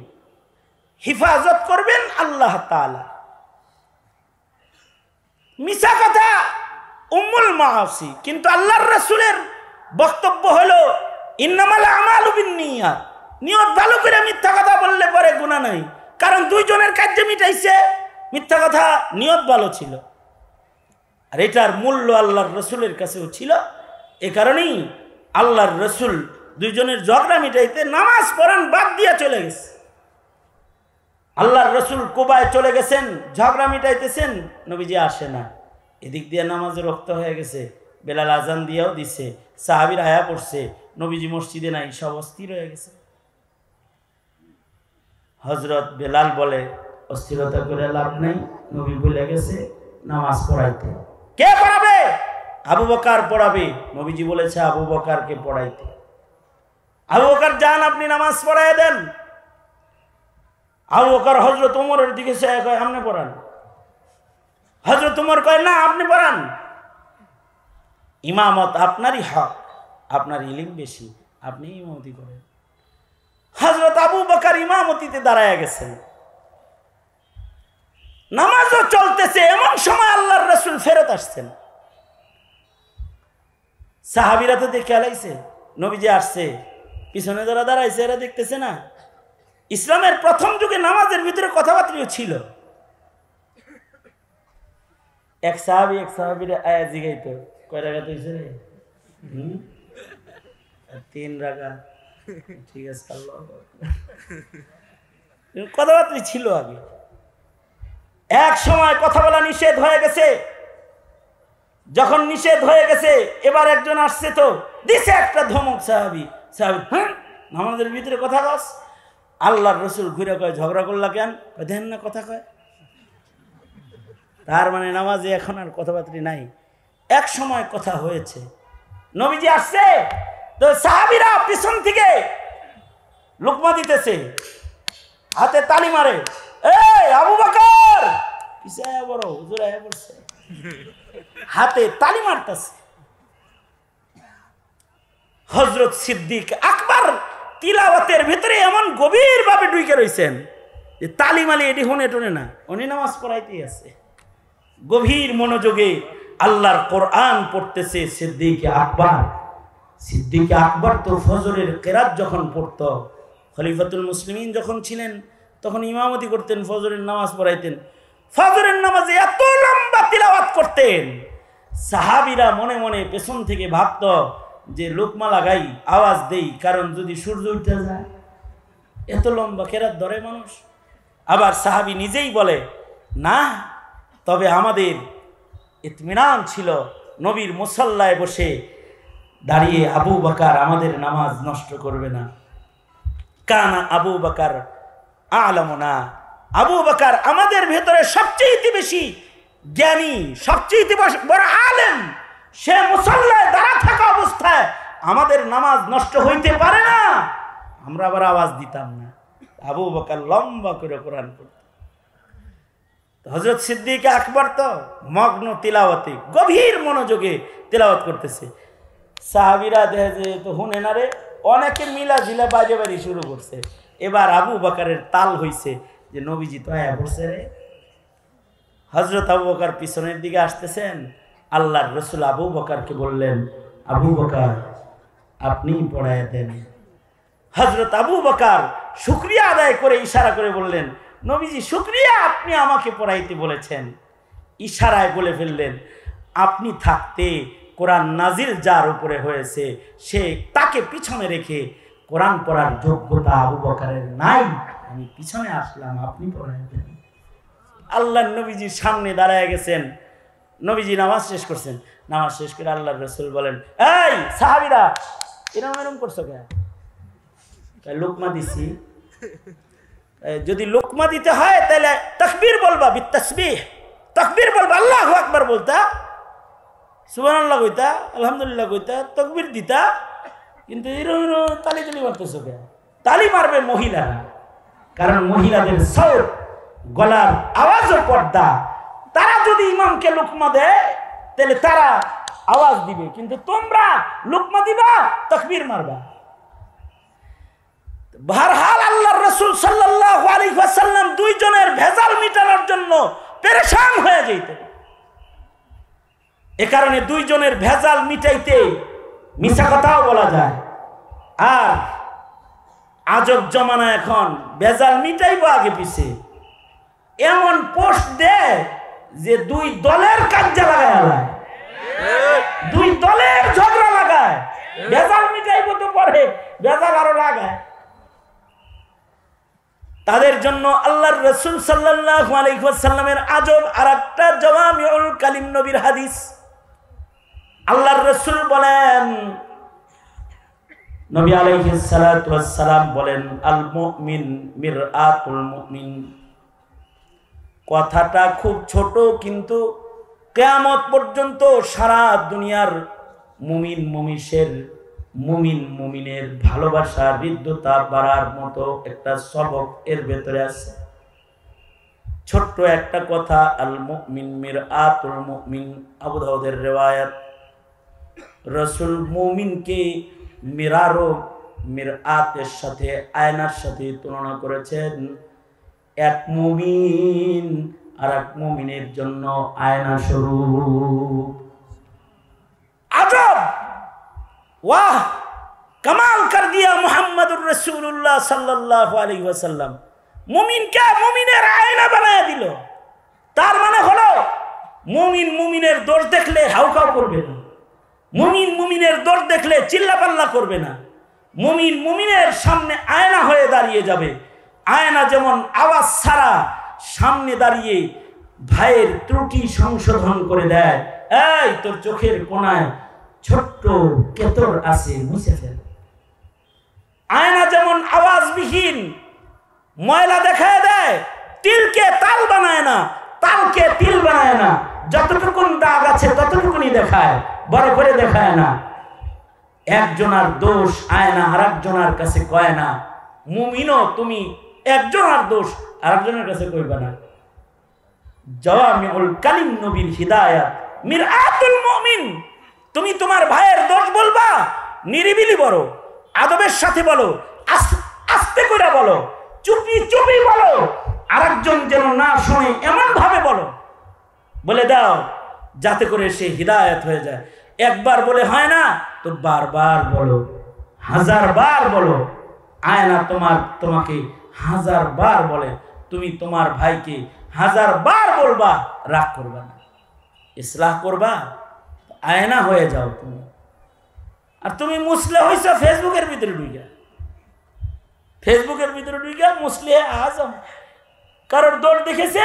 হিফাজত করবেন আল্লাহ তাআলা। মিছা কথা উম্মুল মাআসি, কিন্তু আল্লাহর রাসূলের বক্তব্য হলো ইন্নামাল আমালু বিন্নিয়াত, নিয়ত ভালো করে মিথ্যা কথা বললে পরে গুনাহ নাই, কারণ দুইজনের কাজ মিটাইছে, মিথ্যা কথা নিয়ত ভালো ছিল, আর এটার মূল্য আল্লাহর রাসূলের কাছেও ছিল। এ কারণেই আল্লাহর রাসূল দুইজনের ঝগড়া মিটাইতে নামাজ পড়ান বাদ দিয়া চলে গেছে। আল্লাহর রাসূল কুবায় চলে গেছেন, ঝগড়া মিটাইতেছেন, নবীজি আসে না। এদিক দিয়ে নামাজে রক্ত হয়ে গেছে, বেলাল আজান দিয়েও দিছে, সাহাবীরা আয়া পড়ছে, নবীজি মসজিদে নাই, সব অস্থির হয়ে গেছে। হযরত বেলাল বলে, অস্থিরতা করে লাভ নাই, নবী বলে গেছে নামাজ পড়াইতে। কে পড়াবে? আবু বকর পড়াবে। নবীজি বলেছে আবু বকরকে পড়াইতে। আবু বকর যান, আপনি নামাজ পড়ায় দেন। আবু বকর হযরত ওমরের দিকে চেয়ে কয়, আপনি পড়ান। হযরত ওমর কয়, না আপনি পড়ান, ইমামত আপনারই হক, আপনার ইলম বেশি, আপনি ইমামতি করেন। হযরত আবু বকর ইমামতিতে দাঁড়ায় গেছেন, নামাজও চলতেছে, এমন সময় আল্লাহর রাসূল ফেরত আসছেন। সাহাবীরা তো দেখে আলাইছে নবীজি আসছে, পিছনে যারা দাঁড়াইছে এরা দেখতেছে না। ইসলামের প্রথম যুগে নামাজের ভিতরে কথাবার্তাও ছিল। এক সাহাবীর আয়া জিগাইতো, কয় রাকাত হইছে রে? 3 রাকাত। ঠিক আছে, আল্লাহু আকবার। কথাবার্তা ছিল আগে। এক সময় কথা বলা নিষেধ হয়ে গেছে। যখন নিষেধ হয়ে গেছে, এবার একজন আসছে, তো দিছে একটা ধমক সাহাবী। হ্যাঁ, নামাজের ভিতরে কথা বস। আল্লাহর রাসূল ঘুরে কয়, ঝগড়া করলা কেন? দেন না কথা কয়। তার মানে নামাজে এখন আর কথাবার্তা নাই, এক সময় কথা হয়েছে। নবীজি আসছে, তো সাহাবীরা পিছন থেকে লুকমা দিতেছে, হাতে তালি মারে, এই আবু বকর পিছায় বড় হুজুর আয়া পড়ছে, হাতে তালি মারতেছে। হযরত সিদ্দিক আকবর তিলাওয়াতের ভিতরে এমন গভীর ভাবে ঢুকে রইছেন যে তালি মালি এটি হনে টনে না, উনি নামাজ পড়াইতেই আছে। গভীর মনোযোগে আল্লাহর কোরআন পড়তেছে সিদ্দিক আকবর। সিদ্দিক আকবর তো ফজরের কেরাত যখন পড়ত, খলিফাতুল মুসলিমিন যখন ছিলেন, তখন ইমামতি করতেন, ফজরের নামাজ পড়াইতেন। ফজরের নামাজে এত লম্বা তিলাওয়াত করতেন, সাহাবীরা মনে মনে পেছন থেকে ভাবত যে লোকমা লাগাই, আওয়াজ দেই, কারণ যদি সূর্য উঠে যায়, এত লম্বা কেরাত ধরে মানুষ। আবার সাহাবী নিজেই বলে, না, তবে আমাদের ইতমিনান ছিল নবীর মুসাল্লায় বসে দাঁড়িয়ে আবু বকর আমাদের নামাজ নষ্ট করবে না। কানা আবু বকর আলামুনা, আবু বকর আমাদের ভেতরে সবচেয়ে বেশি জ্ঞানী, সবচেয়ে বড় আলেম। সে মুসাল্লায় দাঁড়া থাকা অবস্থায় আমাদের নামাজ নষ্ট হইতে পারে না, আমরা আবার আওয়াজ দিতাম না। আবু বকর লম্বা করে কোরআন পড়ত। হযরত সিদ্দিক আকবর তো মগ্ন তিলাওয়াতে, গভীর মনোযোগে তিলাওয়াত করতেছে। সাহাবীরা দেখে যে তো হুনে না রে, অনেকে মিলা ঝিলা বাজে বাড়ি শুরু করছে। এবার আবু বকরের তাল হইছে যে নবীজি তো আয়া পড়ছে রে। হযরত আবু বকর পিছনের দিকে আসতেছেন, আল্লাহর রাসূল আবু বকরকে বললেন, আবু বকর আপনি পড়ায় দেন। হযরত আবু বকর শুকরিয়া আদায় করে ইশারা করে বললেন, নবীজি শুকরিয়া, আপনি আমাকে পড়াইতে বলেছেন। ইশারায় বলে ফেললেন, আপনি থাকতে কোরআন নাজিল যার উপরে হয়েছে, সে তাকে পিছনে রেখে কোরআন পড়ার যোগ্যতা আবু বকরের নাই, আমি পিছনে আসলাম, আপনি পড়ায় দেন। আল্লাহর নবীজির সামনে দাঁড়ায় গেছেন, নবীজি নামাজ শেষ করছেন। নামাজ শেষ করে আল্লাহর রাসূল বলেন, এই সাহাবীরা এরকম করছো কেন? লোকমা দিছি। যদি লোকমা দিতে হয় তাহলে তাকবীর বলবা, বিতাসবিহ তাকবীর বলবা, আল্লাহু আকবার বলতা, সুবহানাল্লাহ কইতা, আলহামদুলিল্লাহ কইতা, তাকবীর দিতা। কিন্তু এরকম তালি তালি মারতেছো কেন? তালি মারবে মহিলারা, কারণ মহিলাদের সাউট, গলার আওয়াজও পর্দা। তারা যদি ইমামকে লোকমা দেয় তাহলে তারা আওয়াজ দিবে, কিন্তু তোমরা লোকমা দিবা, তাকবীর মারবা। বহরহাল আল্লাহর রাসূল সাল্লাল্লাহু আলাইহি ওয়াসাল্লাম দুইজনের ভেজাল মিটানোর জন্য পেরেশান হয়ে যেতেন। এ কারণে দুইজনের ভেজাল মিটাইতে মিছা কথাও বলা যায়। আর আজব জমানা, এখন ভেজাল মিটাইব আগে পিছে এমন পোস্ট দেয় যে দুই দলের কাজে লাগায়, দুই দলের ঝগড়া লাগায়। ভেজাল মিটাইব তো পরে ভেজাল আরো লাগায়। তাদের জন্য আল্লাহর রাসূল সাল্লাল্লাহু আলাইহি ওয়াসাল্লামের আজব আরেকটা জাওয়ামিউল কালিম নবীর হাদিস। আল্লাহর রাসূল বলেন, নবী আলাইহিস সালাতু ওয়াস সালাম বলেন, আল মুমিন মিরআতুল মুমিন। কথাটা খুব ছোট, কিন্তু কিয়ামত পর্যন্ত সারা দুনিয়ার মুমিন মুমিনের ভালোবাসা, হৃদ্যতা বাড়ার মতো একটা সবক এর ভেতরে আছে। ছোট্ট একটা কথা, আল মুমিন মিরআতুল মুমিন, আবু দাউদের রিওয়ায়াত। রাসূল মুমিনকে মিরআতের সাথে, আয়নার সাথে তুলনা করেছেন। এক মুমিন আর এক মুমিনের জন্য আয়না স্বরূপ। আজব, वाह कमाल कर दिया मुहम्मदुर रसूलुल्लाह सल्लल्लाहु अलैहि वसल्लम। मुमिन क्या मुमिनेर आयना बनाया दिल। तार माने हलो मुमिन मुमिनेर दोष देखले हाउकाउ करबे ना, मुमिन मुमिनेर दोष देखले चिल्लापाल्ला करबे ना, मुमिन मुमिनेर सामने आयना हये दाঁড়িয়ে যাবে। आयना जेमन आवाज ছাড়া सामने দাঁড়িয়ে ভাইয়ের ত্রুটি সংশোধন করে দেয়। এই তোর চোখের কোণায় ছোট্ট কেতর আছে, মুছে ফেল। আয়না যেমন আওয়াজবিহীন ময়লা দেখায় দেয়, তিলকে তাল বানায় না, তালকে তিল বানায় না। যতটুকুন দাগ আছে ততটুকুনি দেখায়, বড় করে দেখায় না। একজনের দোষ আয়না আরেকজনের কাছে কয় না। মুমিনও তুমি একজনের দোষ আরেকজনের কাছে কইবা না। জাওয়ামিউল কালিম নবীর হিদায়াত, মিরআতুল মুমিন। তুমি তোমার ভাইয়ের দোষ বলবা, নিরিবিলি বলো, আদবের সাথে বলো, আস্তে করে বলো, চুপি চুপি বলো, আরেকজন যেন না শুনে এমন ভাবে বলো, বলে দাও, যাতে করে সে হিদায়াত হয়ে যায়। একবার বলে হয় না তো বারবার বলো, 1000 বার বলো। আয়না তোমাকে 1000 বার বলে, তুমি তোমার ভাইকে 1000 বার বলবা, রাগ করবা না, ইসলাহ করবা, আয়না হয়ে যাও তুমি। আর তুমি মুসলে হইছো ফেসবুকের ভিতরে ঢুইগা, ফেসবুকের ভিতরে ঢুইগা মুসলে আজম। কারোর দৌড় দেখেছে,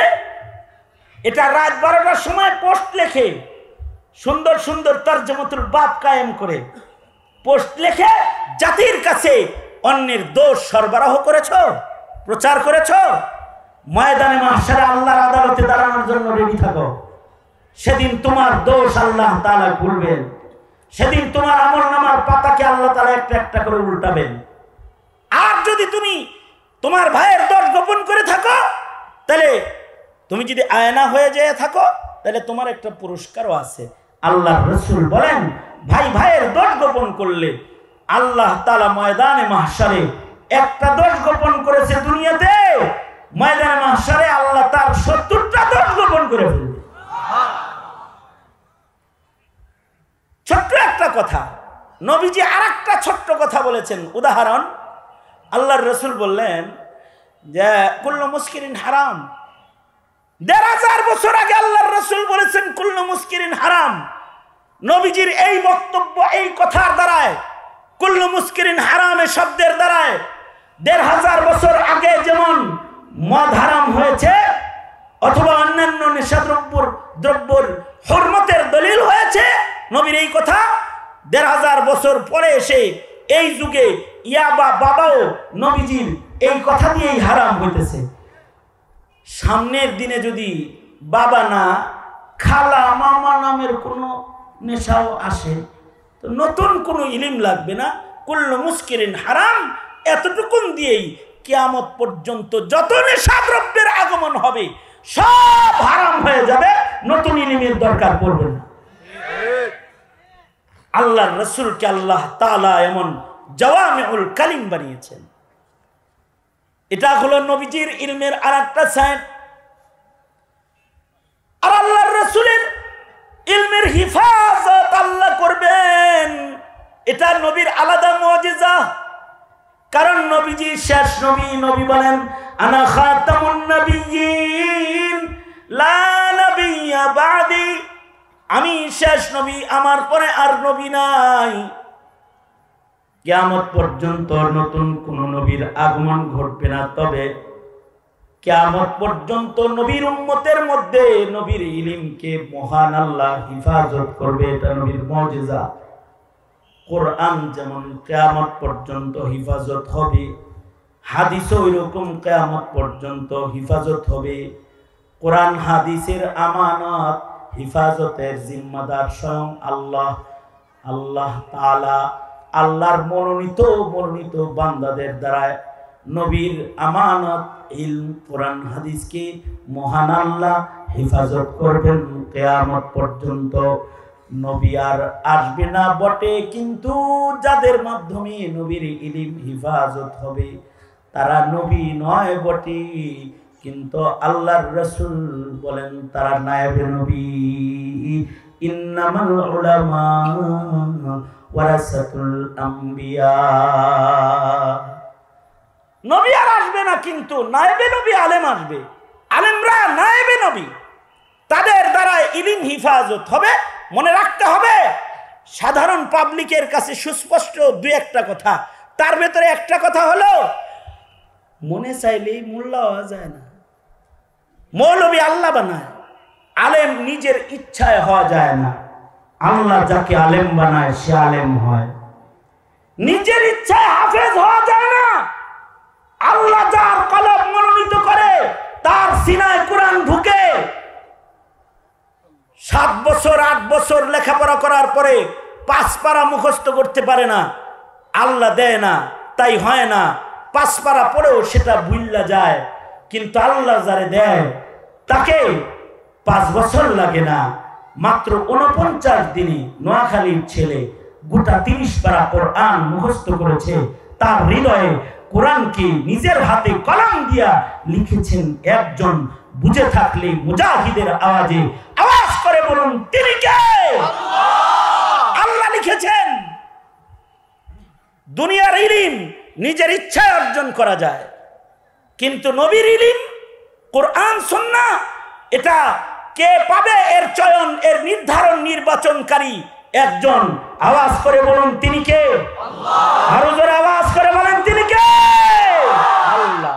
এটা রাত 12টার সময় পোস্ট লেখে, সুন্দর সুন্দর তরজমাতুল বাব কায়েম করে পোস্ট লেখে, জাতির কাছে অন্যের দোষ সরবরাহ করেছো, প্রচার করেছো। ময়দানে মাহশারে আল্লাহর আদালতে দাঁড়ানোর জন্য রেডি থাকো। সেদিন তোমার দোষ আল্লাহ তাআলা খুলবেন, সেদিন তোমার আমলনামার পাতাকে আল্লাহ তাআলা একটা একটা করে উল্টাবেন। আর যদি তুমি তোমার ভাইয়ের দোষ গোপন করে থাকো, তাহলে তুমি যদি আয়না হয়ে যেয়ে থাকো, তাহলে তোমার একটা পুরস্কারও আছে। আল্লাহর রাসূল বলেন, ভাই ভাইয়ের দোষ গোপন করলে আল্লাহ তাআলা ময়দানে মাহশারে, একটা দোষ গোপন করেছে দুনিয়াতে, ময়দানে মাহশারে আল্লাহ তার 70টা দোষ গোপন করে ফেলবে। ছোট্ট একটা কথা, নবীজি আরেকটা ছোট্ট কথা বলেছেন, উদাহরণ। আল্লাহর রাসূল বললেন যে কুল্লু মুসকিরিন হারাম। 1500 বছর আগে আল্লাহর রাসূল বলেছেন কুল্লু মুসকিরিন হারাম। নবীজির এই বক্তব্য, এই কথার দ্বারায়, কুল্লু মুসকিরিন হারামের শব্দের দ্বারায় 1500 বছর আগে যেমন মদ হারাম হয়েছে অথবা অন্যান্য নেশাদ্রব্যর হুরমতের দলিল হয়েছে নবীর এই কথা, 1500 বছর পরে এসে এই যুগে ইয়াবা বাবাও নবীজির এই কথা দিয়েই হারাম হইতেছে। সামনের দিনে যদি বাবা না খালা মামা নামের কোনো নেশাও আসে তো নতুন কোনো ইলম লাগবে না। কুল্লু মুস্কিরিন হারাম, এতটুকুন দিয়েই কিয়ামত পর্যন্ত যত নেশাদ্রব্যের আগমন হবে সব হারাম হয়ে যাবে, নতুন ইলমের দরকার পড়বে না। আল্লাহর রাসূলকে আল্লাহ তাআলা এমন জাওয়ামিউল কালিম বানিয়েছেন। এটা হলো নবীজির ইলমের আরেকটা সাইড। আর আল্লাহর রাসূলের ইলমের হিফাজত আল্লাহ করবেন, এটা নবীর আলাদা মুজিজা। কারণ নবীজি শেষ নবী, নবী বলেন আনা খাতামুন নবিয়্যিন লা নাবিয়্যা বাদি, আমি শেষ নবী, আমার পরে আর নবী নাই। কিয়ামত পর্যন্ত নতুন কোন নবীর আগমন ঘটবে না, তবে কিয়ামত পর্যন্ত নবীর উম্মতের মধ্যে নবীর ইলমকে মহান আল্লাহ হিফাজত করবে, এটা নবীর মুজিজা। কোরআন যেমন কিয়ামত পর্যন্ত হিফাজত হবে, হাদিসও ওইরকম কিয়ামত পর্যন্ত হিফাজত হবে। কোরআন হাদিসের আমানত হিফাজতের জিম্মাদার স্বয়ং আল্লাহ। আল্লাহ তাআলা আল্লাহর মনোনীত বান্দাদের দ্বারা নবীর আমানত ইলম কোরআন হাদিসকে মহান আল্লাহ হিফাজত করবেন কিয়ামত পর্যন্ত। নবী আর আসবে না বটে, কিন্তু যাদের মাধ্যমে নবীর ইলম হিফাজত হবে তারা নবী নয় বটে, কিন্তু আল্লাহর রাসূল বলেন তারা নায়েবে নবী। ইন্নামাল উলামা ওয়ারাসাতুল আম্বিয়া। নবী আর আসবে না, কিন্তু নায়েবে নবী আলেম আসবে, আলেমরা নায়েবে নবী, তাদের দ্বারা ইলম হিফাজত হবে। মনে রাখতে হবে সাধারণ পাবলিকের কাছে সুস্পষ্ট দুই একটা কথা, তার ভেতরে একটা কথা হলো মনে চাইলেই মোল্লা হওয়া যায় না। মৌলবী আল্লাহ বানায়, আলেম নিজের ইচ্ছায় হওয়া যায় না। আল্লাহ যাকে আলেম বানায় সে আলেম হয়, নিজের ইচ্ছায় হাফেজ হওয়া যায় না। আল্লাহ যার কলব মনোনীত করে তার সিনায় কোরআন ঢুকে। 7 বছর 8 বছর লেখাপড়া করার পরে 5 পারা মুখস্থ করতে পারে না, আল্লাহ দেয় না, তাই হয় না। 5 পারা পড়েও সেটা ভুইল্লা যায়, কিন্তু আল্লাহ যারে দেয় তাকে 5 বছর লাগে না, মাত্র 49 দিনে নোয়াখালীর ছেলে গোটা 30 পারা কোরআন মুখস্থ করেছে। তার হৃদয়ে কোরআনকে নিজের হাতে কলম দিয়া লিখেছেন একজন। বুঝে থাকলে মুজাহিদের আওয়াজে আওয়াজ করে বলুন তিনি কে? আল্লাহ লিখেছেন। দুনিয়ার ইলম নিজের ইচ্ছায় অর্জন করা যায়, কিন্তু নবীর ইলম কোরআন সুন্নাহ এটা কে পাবে এর চয়ন, এর নির্ধারণ, নির্বাচনকারী একজন। আওয়াজ করে বলুন তিনি কে? আল্লাহ। আরো জোরে আওয়াজ করে বলেন তিনি কে? আল্লাহ।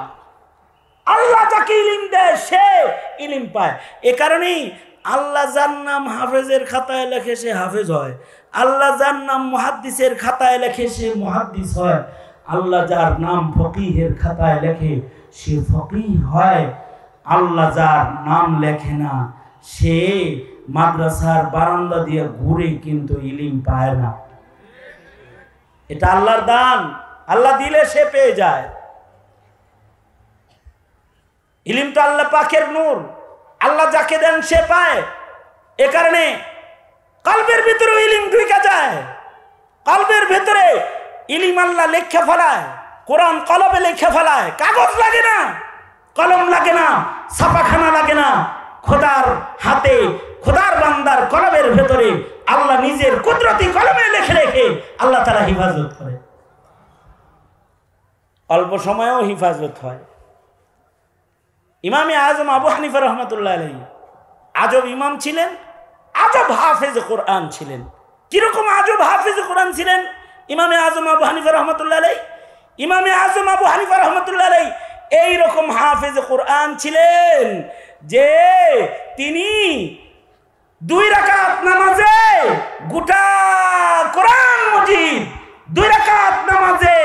আল্লাহ যাকে ইলম দেয় সে ইলম পায়। এ কারণেই আল্লাহ যার নাম হাফেজের খাতায় লেখে সে হাফেজ হয়, আল্লাহ যার নাম মুহাদ্দিসের খাতায় লেখে সে মুহাদ্দিস হয়, আল্লাহ যার নাম ফকিহের খাতায় লেখে সে ফকিহ হয়। আল্লাহ যার নাম লেখে না সে মাদ্রাসার বারান্দা দিয়ে ঘুরে কিন্তু ইলম পায় না। এটা আল্লাহর দান, আল্লাহ দিলে সে পেয়ে যায়। ইলম তো আল্লাহ পাকের নূর, আল্লাহ যাকে দেন সে পায়। এ কারণে কলবের ভিতরে ইলম ঢুকে যায়, কলবের ভিতরে ইলম আল্লাহ লেখা ফেলায়, কোরআন কলবে লেখা ফেলায়। কাগজ লাগে না, কলম লাগে না, ছাপাখানা লাগে না, খোদার হাতে, খোদার বান্দার কলবের ভেতরে আল্লাহ নিজের কুদরতি কলমে লিখে রেখে আল্লাহ তাআলা হিফাজত করে। অল্প সময়েও হিফাজত হয়। ইমামে আজম আবু হানিফা রহমতুল্লাহ আলাইহি আজব ইমাম ছিলেন, আজব হাফেজ কোরআন ছিলেন। কিরকম আজব হাফেজ কোরআন ছিলেন ইমামে আজম আবু হানিফা রহমতুল্লাহ আলাইহি? ইমামে আজম আবু হানিফা রাহমাতুল্লাহ আলাইহি এইরকম হাফেজ কোরআন ছিলেন যে তিনি 2 রাকাত নামাজে গোটা কোরআন মজিদ 2 রাকাত নামাজে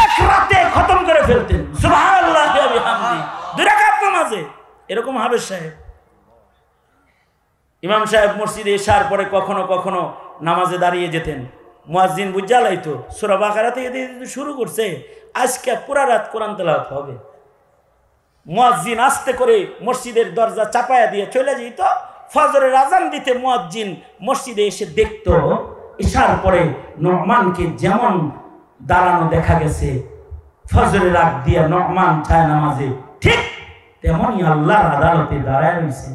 এক রাতে খতম করে ফেলতেন। সুবহানাল্লাহি ওয়া বিহামদি। 2 রাকাত নামাজে এরকম হাফেজ সাহেব। ইমাম সাহেব মসজিদে এসার পরে কখনো কখনো নামাজে দাঁড়িয়ে যেতেন। মুয়াজ্জিন বুঝালাইতো সূরা বাকারা থেকে শুরু করছে, আজকে পুরা রাত কোরআন তেলাওয়াত হবে। মুয়াজ্জিন আস্তে করে মসজিদের দরজা চাপায়া দিয়ে চলে যেত। ফজরের আজান দিতে মুয়াজ্জিন মসজিদে এসে দেখতো ইশার পরে নু'মানকে যেমন দাঁড়ানো দেখা গেছে ফজরের আগ দিয়ে নু'মান ছায়া নামাজে, ঠিক তেমনই আল্লাহর আদালতে দাঁড়ায় রয়েছে।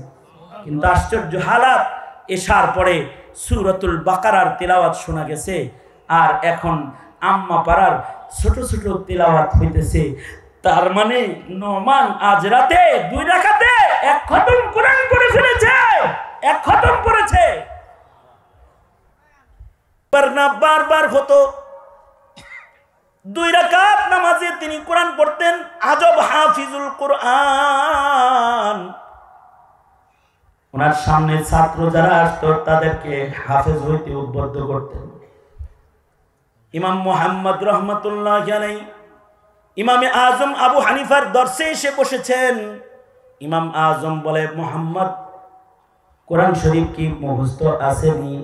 কিন্তু আশ্চর্য হালাত, এশার পরে সূরাতুল বাকারার তেলাওয়াত শোনা গেছে, আর এখন আম্মা পাড়ার ছোট ছোট তেলাওয়াত হইতেছে। তার মানে নু'মান আজ রাতে 2 রাকাতে 1 খতম কোরআন করে ফেলেছে, 1 খতম করেছে। বারবার হতো 2 রাকাত নামাজে তিনি কোরআন পড়তেন। আজব হাফিজুল কোরআন। ওনার সামনে ছাত্র যারা আসতো তাদেরকে হাফেজ হইতে উদ্বুদ্ধ করতেন। ইমাম মুহাম্মদ রাহমাতুল্লাহি আলাইহি ইমামে আজম আবু হানিফার দরসে এসে বসেছেন। ইমাম আজম বলে, মুহাম্মদ কোরআন শরীফ কি মুখস্থ আসেনি?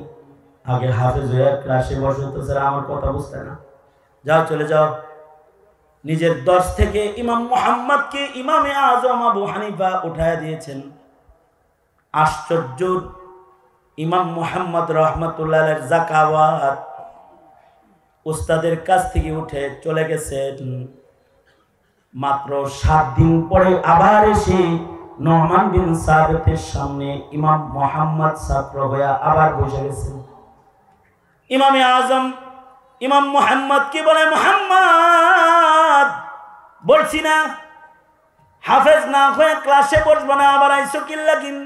আগে হাফেজ হয়ে ক্লাসে বসো তো স্যার, আমার কথা বুঝতে না, যাও চলে যাও। নিজের দর্শ থেকে ইমাম মুহাম্মদকে ইমামে আজম আবু হানিফা উঠায় দিয়েছেন। আশ্চর্য, ইমাম মুহাম্মদ রাহমাতুল্লাহ আলাইহির যাকাওয়াত উস্তাদের কাছ থেকে উঠে চলে গেছেন। মাত্র 7 দিন পরে আবার এসে নু'মান বিন সাবিতের সামনে ইমাম মুহাম্মদ ছাত্র হয়ে আবার বসে গেছেন। ইমামে আজম ইমাম মুহাম্মদ কি বলে, মুহাম্মদ বলছি না হাফেজ না হয়ে ক্লাসে বসবো না, আবার আইসো কি লাগিন?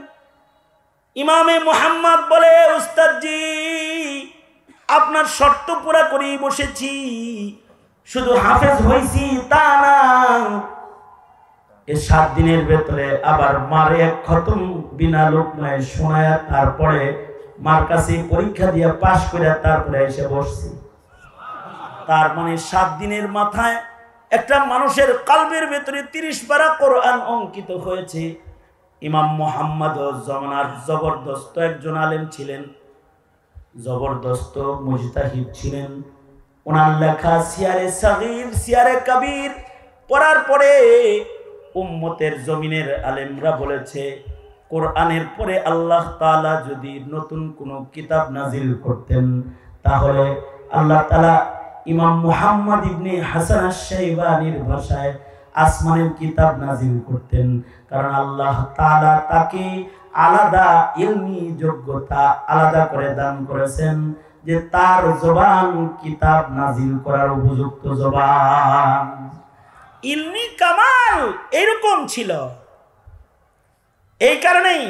ইমামে মুহাম্মদ বলে, উস্তাদজি আপনার শর্ত পুরা করেই বসেছি, শুধু হাফেজ হইছি তা না, এই 7 দিনের ভেতরে আবার মারে 1 খতম বিনা লোকনায় শোনায়, তারপরে মার কাছে পরীক্ষা দিয়ে পাশ করে তারপরে এসে বসছি। তার মানে 7 দিনের মাথায় একটা মানুষের কলবের ভেতরে 30 পারা কোরআন অঙ্কিত হয়েছে। ইমাম মুহাম্মদ জমানার জবরদস্ত একজন আলেম ছিলেন, জবরদস্ত মুজতাহিদ ছিলেন। ওনার লেখা সিয়ারে সাগীর সিয়ারে কবির পড়ার পরে উম্মতের জমিনের আলেমরা বলেছে, কোরআনের পরে আল্লাহ তাআলা যদি নতুন কোন কিতাব নাজিল করতেন তাহলে আল্লাহ তাআলা ইমাম মুহাম্মদ ইবনে হাসান আশ-শাইবানির ভাষায় আসমানের কিতাব নাজিল করতেন। কারণ আল্লাহ তাআলা তাকে আলাদা ইলমি যোগ্যতা আলাদা করে দান করেছেন, যে তার জবান কিতাব নাজিল করার উপযুক্ত জবান। ইলমি কামাল এরকম ছিল। এই কারণেই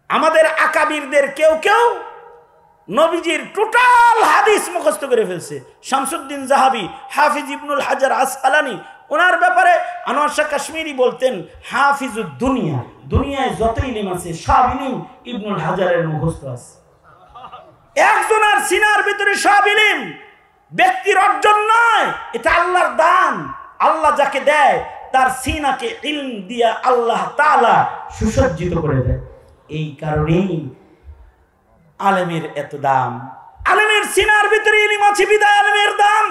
আমাদের আকাবিরদের কেউ কেউ নবীজির টোটাল হাদিস মুখস্থ করে ফেলছে। শামসুদ্দিন জাহাবি, হাফিজ ইবনুল হাজার আসকালানি, ওনার ব্যাপারে আনোয়ার শাহ কাশ্মীরি বলতেন হাফিজুদ দুনিয়া, দুনিয়ায় যত ইলম আছে সব ইলম ইবনুল হাজারের মুখস্থ আছে। একজনের সিনার ভিতরে সব ইলম ব্যক্তির অর্জন নয়, এটা আল্লাহর দান। আল্লাহ যাকে দেয় তার সিনাকে ইলম দিয়া আল্লাহ তাআলা সুসজ্জিত করে দেয়। এই কারণেই আলেমের এত দাম। আলেমের সিনার ভিতরে ইলম আছে বিদায় আলেমের দাম।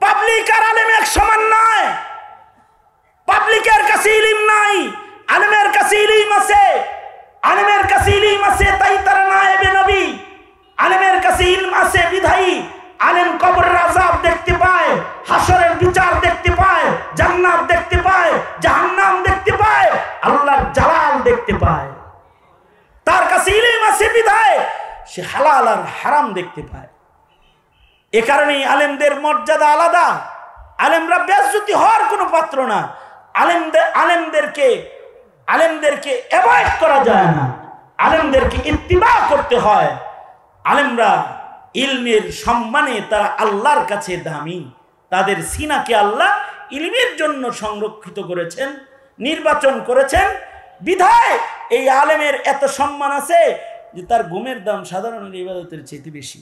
পাবলিক আর আলেম এক সমান নয়। পাবলিকের কাছে ইলম নাই, আলেমের কাছে ইলম আছে। আলেমের কাছে ইলম আছে তাই তারা নায়েবে নবী। আলেমের কাছে ইলম আছে বিধায়ী আলেম কবরের আযাব দেখতে পায়, হাসরের বিচার দেখতে পায়, জান্নাত দেখতে পায়, জাহান্নাম দেখতে পায়, আল্লাহর জালাল দেখতে পায়। তার কাছে ইলম আছে বিধায় সে হালাল আর হারাম দেখতে পায়। এ কারণেই আলেমদের মর্যাদা আলাদা। আলেমরা বেইজ্জতি হওয়ার কোনো পাত্র না। আলেমদেরকে অ্যাভয়েড করা যায় না, আলেমদেরকে ইত্তিবা করতে হয়। আলেমরা ইলমের সম্মানে তারা আল্লাহর কাছে দামি। তাদের সিনাকে আল্লাহ ইলমের জন্য সংরক্ষিত করেছেন, নির্বাচন করেছেন। বিধায় এই আলেমের এত সম্মান আছে যে তার ঘুমের দাম সাধারণ ইবাদতের চেয়ে বেশি।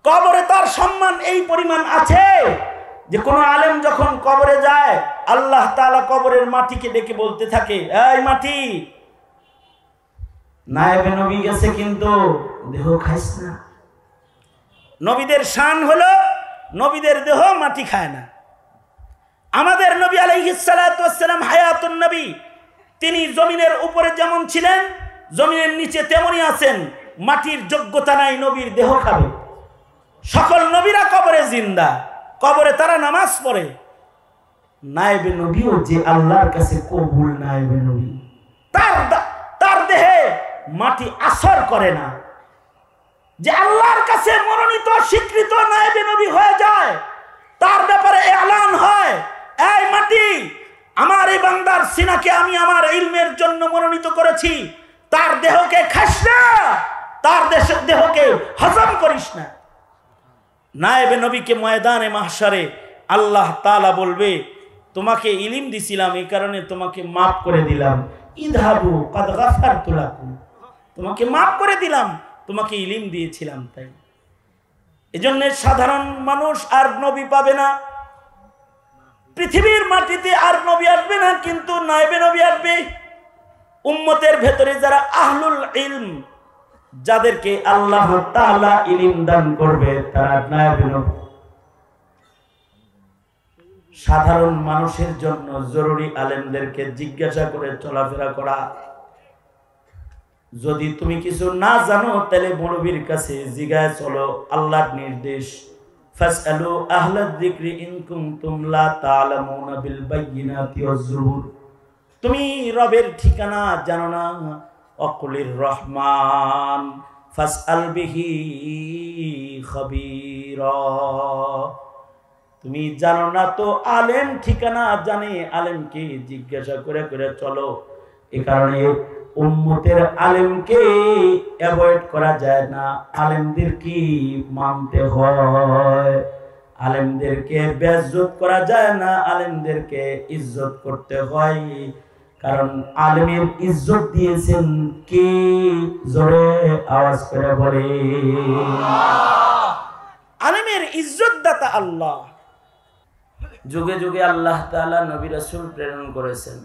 কবরে তার সম্মান এই পরিমাণ আছে যে কোনো আলেম যখন কবরে যায়, আল্লাহ তাআলা কবরের মাটিকে ডেকে বলতে থাকে, এই মাটি, নায়েবে নবী গেছে কিন্তু দেহ খাইস না। নবীদের শান হলো নবীদের দেহ মাটি খায় না। আমাদের নবী আলাইহিস সালাতু ওয়াস সালাম হায়াতুন নবী, তিনি জমিনের উপরে যেমন ছিলেন জমিনের নিচে তেমনই আছেন। মাটির যোগ্যতা নাই নবীর দেহ খাবে। সকল নবীরা কবরে জিন্দা, কবরে তারা নামাজ পড়ে। নায়েবে নবীও যে আল্লাহর কাছে কবুল নায়েবে নবী, তার দেহে মাটি আসর করে না। যে আল্লাহর কাছে মনোনীত স্বীকৃত নায়েবে নবী হয়ে যায়, তার ব্যাপারে এলান হয়, এই মাটি, আমার এই বান্দার সিনাকে আমি আমার ইলমের জন্য মনোনীত করেছি, তার দেহকে খাস না, তার দেহকে হজম করিস না। নায়েবে নবীকে ময়দানে মাহশারে আল্লাহ তাআলা বলবে, তোমাকে ইলম দিছিলাম, এই কারণে তোমাকে মাফ করে দিলাম। ইযহাবু কাদ গাফারতু লাকুম, তোমাকে মাফ করে দিলাম, তোমাকে ইলম দিয়েছিলাম। তাই এজন্য সাধারণ মানুষ আর নবী পাবে না, পৃথিবীর মাটিতে আর নবী আসবে না, কিন্তু নায়েবে নবী আসবে। উম্মতের ভেতরে যারা আহলুল ইলম, যাদেরকে আল্লাহ তাআলা ইলম দান করবে, তারা নায়েবে নবী। সাধারণ মানুষের জন্য জরুরি আলেমদেরকে জিজ্ঞাসা করে চলাফেরা করা। যদি তুমি কিছু না জানো তাহলে মৌলবীর কাছে জিজ্ঞাসা চলো, আল্লাহর নির্দেশ, ফাসআলু আহলায যিকরি ইন কুনতুম লা তা'লামুনা বিল বায়িনাতি ওয়াজ যুবুর। তুমি রবের ঠিকানা জানো না, অকুলির রহমান ফাসআল বিহি খবীরা। তুমি জানো না তো আলেম ঠিকানা জানে, আলেমকে জিজ্ঞাসা করে করে চলো। এই কারণে উম্মতের আলেমকে অ্যাভয়েড করা যায় না, আলেমদেরকে মানতে হয়। আলেমদেরকে বেইজ্জত করা যায় না, আলেমদেরকে ইজ্জত করতে হয়। কারণ আলেমের ইজ্জত দিয়েছেন কে? জোরে আওয়াজ করে বলে। আলেমের ইজ্জত দাতা আল্লাহ। যুগে যুগে আল্লাহ তাআলা নবী রাসূল প্রেরণ করেছেন।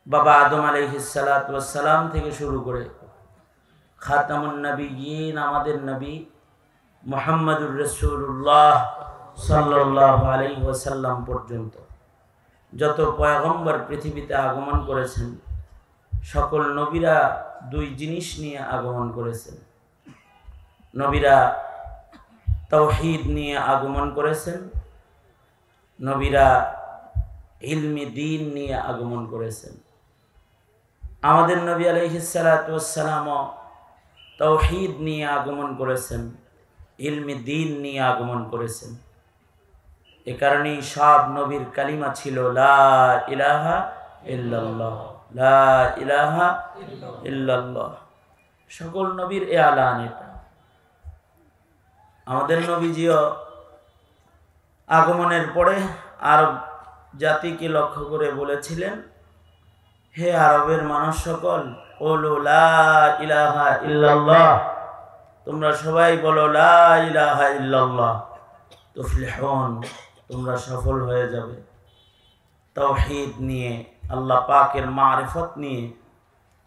বাবা আদম আলাইহিস সালাতু ওয়াস সালাম থেকে শুরু করে খাতামুন নবিয়্যিন আমাদের নবী মুহাম্মদুর রাসূলুল্লাহ সাল্লাল্লাহু আলাইহি ওয়াসাল্লাম পর্যন্ত যত পয়গম্বর পৃথিবীতে আগমন করেছেন, সকল নবীরা দুই জিনিস নিয়ে আগমন করেছেন। নবীরা তাওহীদ নিয়ে আগমন করেছেন, নবীরা ইলমি দ্বীন নিয়ে আগমন করেছেন। আমাদের নবী আলাইহিস সালাতু ওয়াস সালাম তাওহীদ নিয়ে আগমন করেছেন, ইলমি দ্বীন নিয়ে আগমন করেছেন। এ কারণেই সব নবীর কালিমা ছিল লা ইলাহা ইল্লাল্লাহ, লা ইলাহা ইল্লাল্লাহ। সকল নবীর এলান এটা। আমাদের নবীজিও আগমনের পরে আরব জাতিকে লক্ষ্য করে বলেছিলেন, হে আরবের মানুষ সকল, বলো লা ইলাহা ইল্লাল্লাহ, তোমরা সবাই বলো লা ইলাহা ইল্লাল্লাহ, তুফলিহুন, তোমরা সফল হয়ে যাবে। তাওহীদ নিয়ে, আল্লাহ পাকের মারিফত নিয়ে,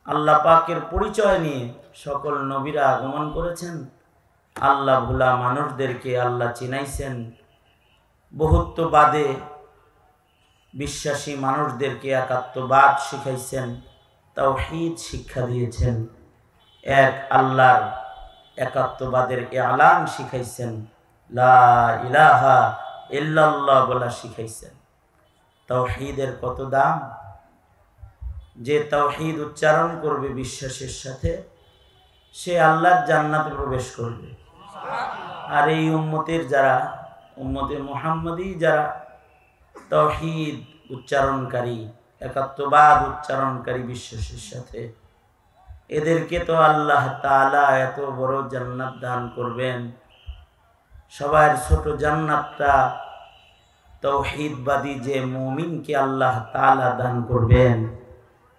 আল্লাহ পাকের পরিচয় নিয়ে সকল নবীরা আগমন করেছেন। আল্লাহ ভোলা মানুষদেরকে আল্লাহ চিনাইছেন। বহুত্ববাদে বিশ্বাসী মানুষদেরকে একাত্মবাদ শিখাইছেন, তাওহীদ শিক্ষা দিয়েছেন, এক আল্লাহর একাত্মবাদের এলান শিখাইছেন, লা ইলাহা ইল্লাল্লাহ বলা শিখাইছেন। তাওহীদের কত দাম! যে তাওহীদ উচ্চারণ করবে বিশ্বাসের সাথে, সে আল্লাহর জান্নাতে প্রবেশ করবে। আর এই উম্মতের যারা, উম্মতে মুহাম্মদী যারা তাওহীদ উচ্চারণকারী, একাত্মবাদ উচ্চারণকারী বিশ্বাসের সাথে, এদেরকে তো আল্লাহ তাআলা এত বড় জান্নাত দান করবেন। সবার ছোট জান্নাতটা তাওহীদবাদী যে মুমিনকে আল্লাহ তাআলা দান করবেন,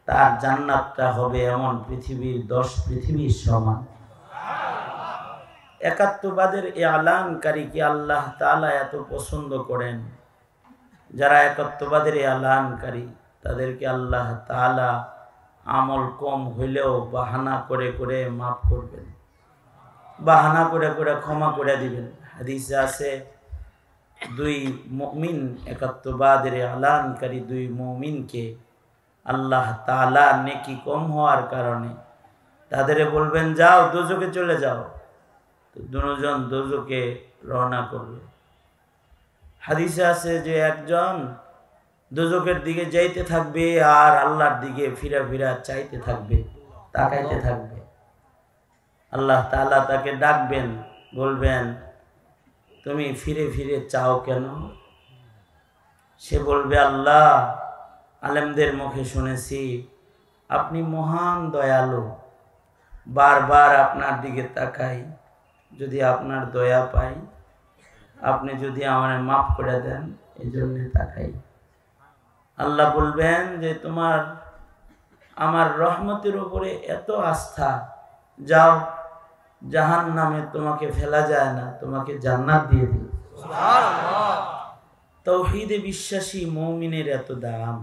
তার জান্নাতটা হবে এমন পৃথিবীর 10 পৃথিবীর সমান। একাত্মবাদের এলানকারীকে আল্লাহ তাআলা এত পছন্দ করেন। যারা একাত্মবাদের এলানকারী তাদেরকে আল্লাহ তাআলা আমল কম হইলেও বাহানা করে করে মাফ করবেন, বাহানা করে করে ক্ষমা করে দিবেন। হাদিসে আছে দুই মুমিন, একাত্মবাদের এলানকারী দুই মুমিনকে আল্লাহ তাআলা নেকি কম হওয়ার কারণে তাদের বলবেন যাও দোজখে চলে যাও, তো দুজন দোজখে রওনা করবে। হাদিসে আছে যে একজন দোজখের দিকে যাইতে থাকবে আর আল্লাহর দিকে ফিরা ফিরা চাইতে থাকবে, তাকাইতে থাকবে। আল্লাহ তাআলা তাকে ডাকবেন, বলবেন তুমি ফিরে ফিরে চাও কেন? সে বলবে আল্লাহ, আলেমদের মুখে শুনেছি আপনি মহান দয়ালু, বারবার আপনার দিকে তাকাই, যদি আপনার দয়া পাই, আপনি যদি আমায় মাফ করে দেন এই জন্য তাকাই। আল্লাহ বলবেন যে তোমার আমার রহমতের উপরে এত আস্থা, যাও জাহান্নামে তোমাকে ফেলা যায় না, তোমাকে জান্নাত দিয়ে দিল। সুবহানাল্লাহ। তাওহীদে বিশ্বাসী মুমিনের এত দাম।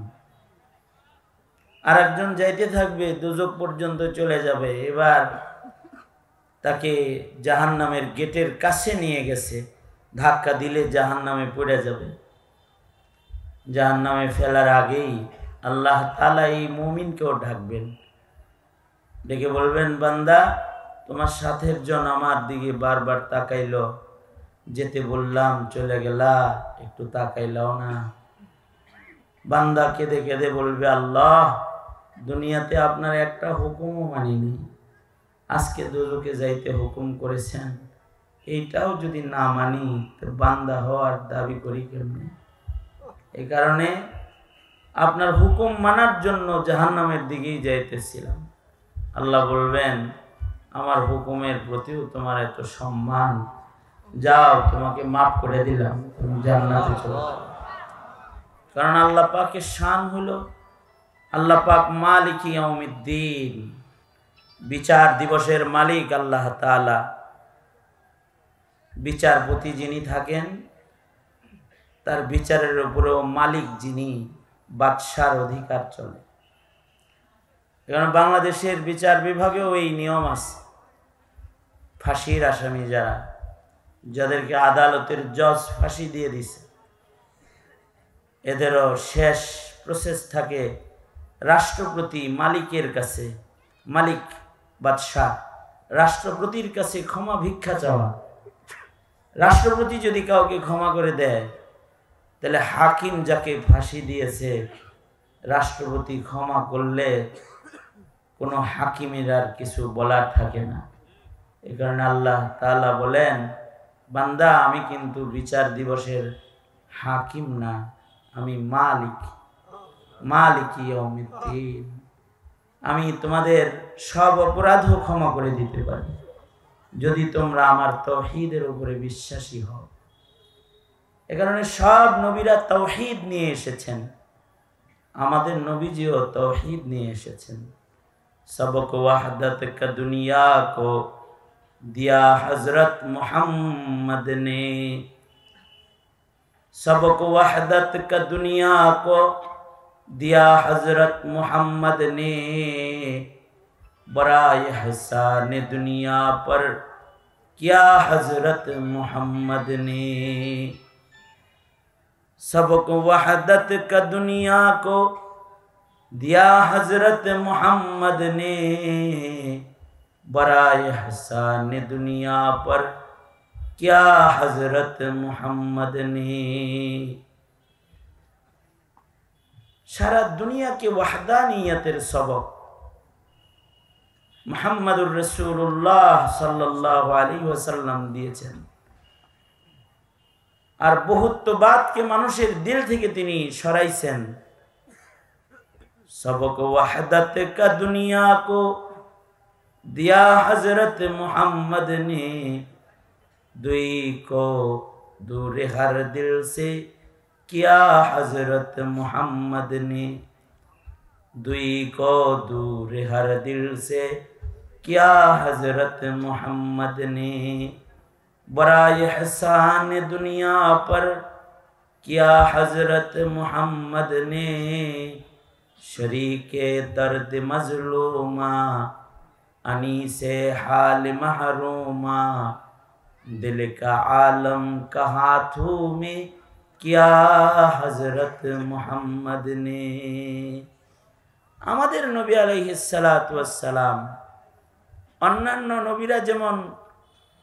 আর একজন যাইতে থাকবে দোজখ পর্যন্ত চলে যাবে, এবার তাকে জাহান্নামের গেটের কাছে নিয়ে গেছে, ধাক্কা দিলে জাহান্নামে পড়ে যাবে। জাহান্নামে ফেলার আগেই আল্লাহ তাআলা এই মুমিনকেও ডাকবেন, ডেকে বলবেন বান্দা তোমার সাথের জন আমার দিকে বারবার তাকাইলো, যেতে বললাম চলে গেলা, একটু তাকাইলাও না। বান্দা কেঁদে কেঁদে বলবে আল্লাহ, দুনিয়াতে আপনার একটা হুকুমও মানিনি, আজকে দোজখে যাইতে হুকুম করেছেন, এইটাও যদি না মানি তো বান্দা হওয়ার দাবি করি কেমনে? এই কারণে আপনার হুকুম মানার জন্য জাহান্নামের দিকেই যাইতেছিলাম। আল্লাহ বলবেন আমার হুকুমের প্রতিও তোমার এত সম্মান, যাও তোমাকে মাফ করে দিলাম, তুমি জান্নাতে চলো। কারণ আল্লাহ পাকের শান হলো আল্লাহ পাক মালিক ইয়াউমিদ্দিন, বিচার দিবসের মালিক আল্লাহ তাআলা। বিচারপতি যিনি থাকেন তার বিচারের উপরেও মালিক যিনি, বাদশার অধিকার চলে। কারণ বাংলাদেশের বিচার বিভাগেও এই নিয়ম আছে, ফাঁসির আসামি যারা, যাদেরকে আদালতের জজ ফাঁসি দিয়ে দিছে, এদেরও শেষ প্রসেস থাকে রাষ্ট্রপতি মালিকের কাছে, মালিক বাদশাহ রাষ্ট্রপতির কাছে ক্ষমা ভিক্ষা চাওয়া। রাষ্ট্রপতি যদি কাউকে ক্ষমা করে দেয়, তাহলে হাকিম যাকে ফাঁসি দিয়েছে রাষ্ট্রপতি ক্ষমা করলে কোনো হাকিমের আর কিছু বলার থাকে না। এই কারণে আল্লাহ তাআলা বলেন বান্দা আমি কিন্তু বিচার দিবসের হাকিম না, আমি মালিক, মালিক ইয়াউমিদ্দিন। আমি তোমাদের সব অপরাধও ক্ষমা করে দিতে পারি যদি তোমরা আমার তাওহীদের উপরে বিশ্বাসী হও। এ কারণে সব নবীরা তাওহীদ নিয়ে এসেছেন, আমাদের নবীজিও তাওহীদ নিয়ে এসেছেন। सबक वहदत का दुनिया को दिया हजरत मोहम्मद ने, सबक वहदत का दुनिया को दिया हजरत मोहम्मद ने, बराए हसान दुनिया पर क्या हजरत मोहम्मद ने। सबक वहदत का दुनिया को दिया हजरत मोहम्मद ने, बराए हसान दुनिया पर क्या हजरत मोहम्मद ने। सारा दुनिया के वहदानियतेर सबक मुहम्मदुर रसूलुल्लाह सल्लल्लाहु अलैहि वसल्लम दिएছেন। আর বহুত্ববাদকে মানুষের দিল থেকে তিনি সরাইছেন। सबक वहदत का दुनिया को दिया हजरत मोहम्मद ने, दुई को दूर हर दिल से किया हजरत मोहम्मद ने, दुई को दूर हर दिल से किया हजरत मोहम्मद ने, बड़ा एहसान दुनिया पर किया हजरत मोहम्मद ने, शरीके दर्द मजलूमा अनी से हाल महरूमा, दिल का आलम का हाथों में किया हजरत मोहम्मद ने। আমাদের নবী আলাইহিস সালাতু ওয়াস সালাম অন্যান্য নবীরা যেমন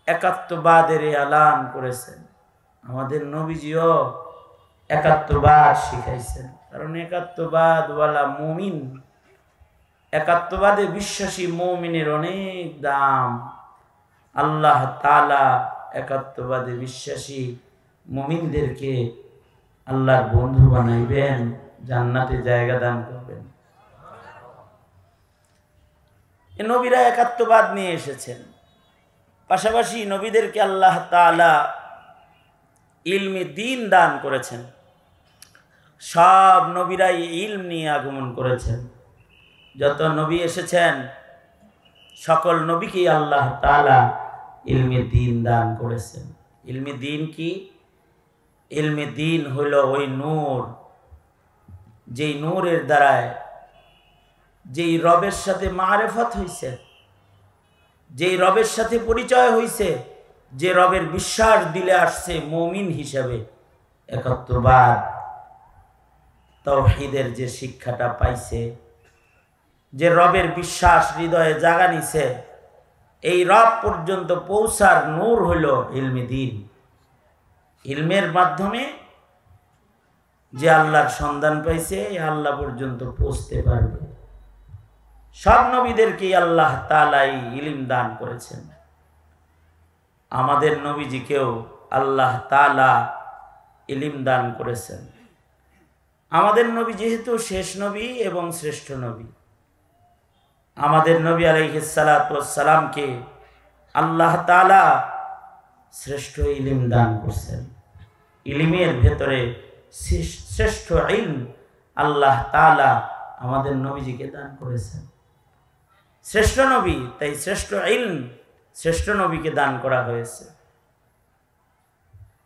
একাত্মবাদের এলান করেছেন, আমাদের নবীজিও একাত্মবাদ শিখাইছেন। কারণ একাত্মবাদ ওয়ালা মুমিন, একাত্মবাদে বিশ্বাসী মুমিনের অনেক দাম। আল্লাহ তাআলা একাত্মবাদে বিশ্বাসী মুমিনদেরকে আল্লাহর বন্ধু বানাইবেন, জান্নাতে জায়গা দান করবেন। এই নবীরা একাত্মবাদ নিয়ে এসেছেন। পাশাপাশি নবীদেরকে আল্লাহ তাআলা ইলমে দ্বীন দান করেছেন। সব নবীরাই ইলম নিয়ে আগমন করেছেন। যত নবী এসেছেন সকল নবীকেই আল্লাহ তাআলা ইলমে দ্বীন দান করেছেন। ইলমে দ্বীন কি? ইলমে দ্বীন হইল ওই নূর, যেই নূরের দ্বারায় যেই রবের সাথে মারিফত হইছে, যেই রবের সাথে পরিচয় হইছে, যে রবের বিশ্বাস দিলে আসছে মুমিন হিসাবে, একাত্মবাদ তাওহীদের যে শিক্ষাটা পাইছে, যে রবের বিশ্বাস হৃদয়ে জাগা নিছে, এই রব পর্যন্ত পৌঁছার নূর হইল ইলমে দ্বীন। ইলমের মাধ্যমে যে আল্লাহর সন্ধান পাইছে, আল্লাহ পর্যন্ত পৌঁছতে পারবে। সব নবীদেরকে আল্লাহ তাআলা ইলম দান করেছেন। আমাদের নবীজিকেও আল্লাহ তাআলা ইলম দান করেছেন। আমাদের নবী যেহেতু শেষ নবী এবং শ্রেষ্ঠ নবী, আমাদের নবী আলাইহিস সালাতু ওয়াস সালামকে আল্লাহ তাআলা শ্রেষ্ঠ ইলম দান করেছেন। ইলমের ভেতরে শ্রেষ্ঠ ইলম আল্লাহ তাআলা আমাদের নবীজিকে দান করেছেন। শ্রেষ্ঠ নবী, তাই শ্রেষ্ঠ ইলম শ্রেষ্ঠ নবীকে দান করা হয়েছে।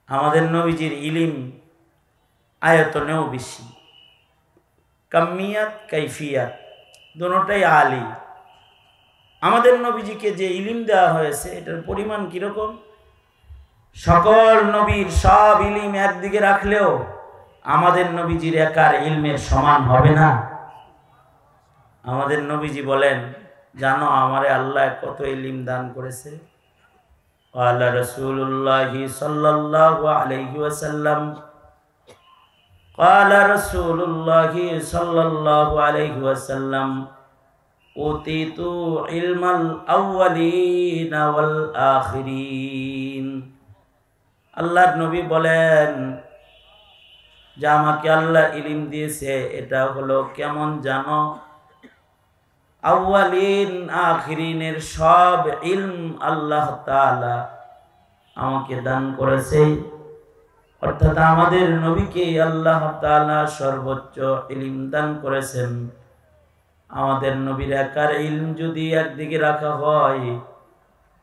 আমাদের নবীজির ইলম আয়তনেও বেশি, কামিয়াত কাইফিয়াত দুটোটাই আলী। আমাদের নবীজিকে যে ইলম দেওয়া হয়েছে এটার পরিমাণ কিরকম? সকল নবীর সব ইলম একদিকে রাখলেও আমাদের নবীজির একার ইলমের সমান হবে না। আমাদের নবীজি বলেন, জানো আমারে আল্লাহ কত ইলম দান করেছে? ক্বালা রাসূলুল্লাহ সাল্লাল্লাহু আলাইহি ওয়াসাল্লাম, ক্বালা রাসূলুল্লাহ সাল্লাল্লাহু আলাইহি ওয়াসাল্লাম, উতিতু ইলমাল আউয়ালিন ওয়াল আখিরিন। আল্লাহর নবী বলেন যে আমাকে আল্লাহ ইলম দিয়েছে, এটা হলো কেমন জানো? আউয়ালিন আখিরিনের সব ইলম আল্লাহ তাআলা আমাকে দান করেছে। অর্থাৎ আমাদের নবীকে আল্লাহ তাআলা সর্বোচ্চ ইলম দান করেছেন। আমাদের নবীর একার ইলম যদি একদিকে রাখা হয়,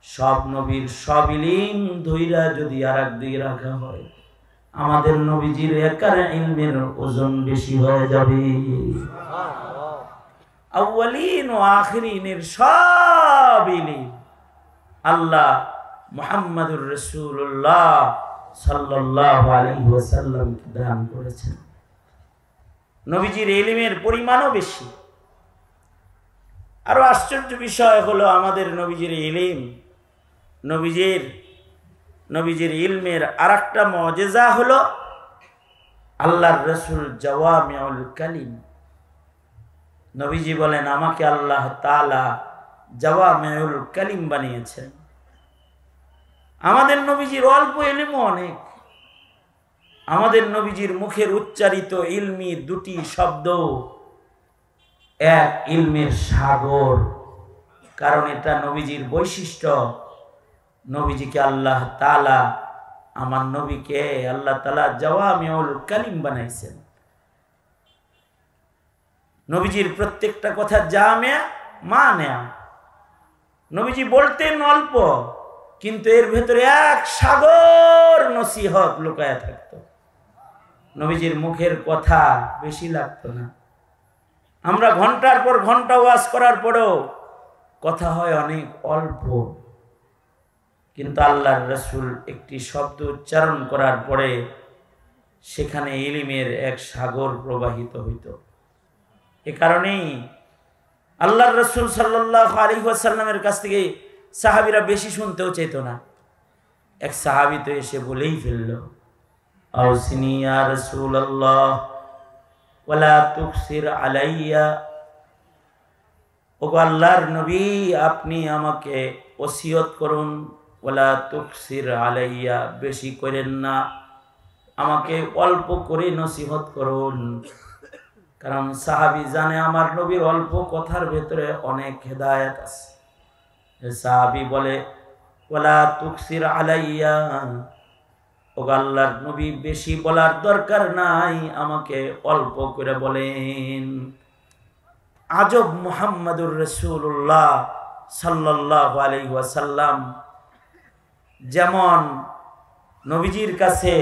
সব নবীর সব ইলম ধইরা যদি আর একদিকে রাখা হয়, আমাদের নবীজির একার ইলমের ওজন বেশি হয়ে যাবে। আউয়ালিন ও আখিরিনের সব ইলম আল্লাহ মুহাম্মদুর রাসূলুল্লাহ সাল্লাল্লাহু আলাইহি ওয়াসাল্লাম দান করেছেন। নবীজির ইলমের পরিমাণও বেশি। আরো আশ্চর্য বিষয় হলো আমাদের নবীজির ইলম, নবীজির ইলমের আরেকটা মুজিজা হলো আল্লাহর রাসূল জাওয়ামিউল কালিম। নবীজি বলেন আমাকে আল্লাহ তাআলা জাওয়ামিউল কালিম বানিয়েছেন। আমাদের নবীজির অল্প ইলমও অনেক। আমাদের নবীজির মুখের উচ্চারিত ইলমি দুটি শব্দ এক ইলমের সাগর। কারণ এটা নবীজির বৈশিষ্ট্য। নবীজিকে আল্লাহ তাআলা, আমার নবীকে আল্লাহ তাআলা জাওয়ামিউল কালিম বানাইছেন। নবীজির প্রত্যেকটা কথা জামিয়া মানিয়া। নবীজি বলতেন অল্প, কিন্তু এর ভেতরে এক সাগর নসিহত লুকায়া থাকতো। নবীজির মুখের কথা বেশি লাগতো না। আমরা ঘন্টার পর ঘন্টা ওয়াজ করার পরেও কথা হয় অনেক অল্প, কিন্তু আল্লাহর রাসূল একটি শব্দ উচ্চারণ করার পরে সেখানে ইলমের এক সাগর প্রবাহিত হইত। এ কারণেই আল্লাহর রাসূল সাল্লাল্লাহু আলাইহি ওয়াসাল্লামের কাছ থেকে সাহাবীরা বেশি শুনতেও চাইতো না। এক সাহাবী তো এসে বলেই ফেলল, আউসিনি ইয়া রাসূলুল্লাহ ওয়ালা তুকসির আলাইয়া। ওগো আল্লাহর নবী, আপনি আমাকে ওসিয়ত করুন, ওয়ালা তুকসির আলাইয়া, বেশি করেন না, আমাকে অল্প করে নসিহত করুন। কারণ সাহাবী জানে আমার নবীর অল্প কথার ভেতরে অনেক হেদায়েত আছে। সাহাবী বলে, ওয়ালা তুকসির আলাইয়া, ওগো আল্লাহর নবী বেশি বলার দরকার নাই, আমাকে অল্প করে বলেন। আজব মুহাম্মাদুর রাসূলুল্লাহ সাল্লাল্লাহু আলাইহি ওয়াসাল্লাম যেমন নবীজির কাছে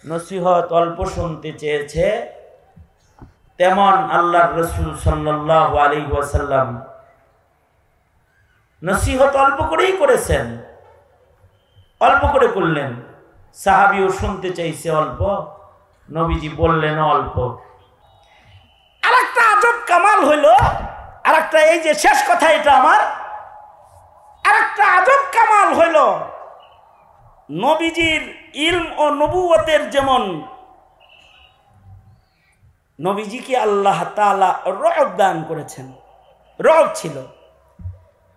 নসিহত অল্প শুনতে চেয়েছে, তেমন আল্লাহর রাসূল সাল্লাল্লাহু আলাইহি ওয়াসাল্লাম নসিহত অল্প করেই করেছেন, অল্প করে করলেন। সাহাবীও শুনতে চাইছে অল্প, নবীজি বললেন অল্প। আরেকটা আজব কামাল হইল, আরেকটা, এই যে শেষ কথা এটা আমার, আরেকটা আজব কামাল হইল, নবীজির ইলম ও নবুয়তের যেমন নবীজিকে আল্লাহ তাআলা রব দান করেছেন, রব ছিল।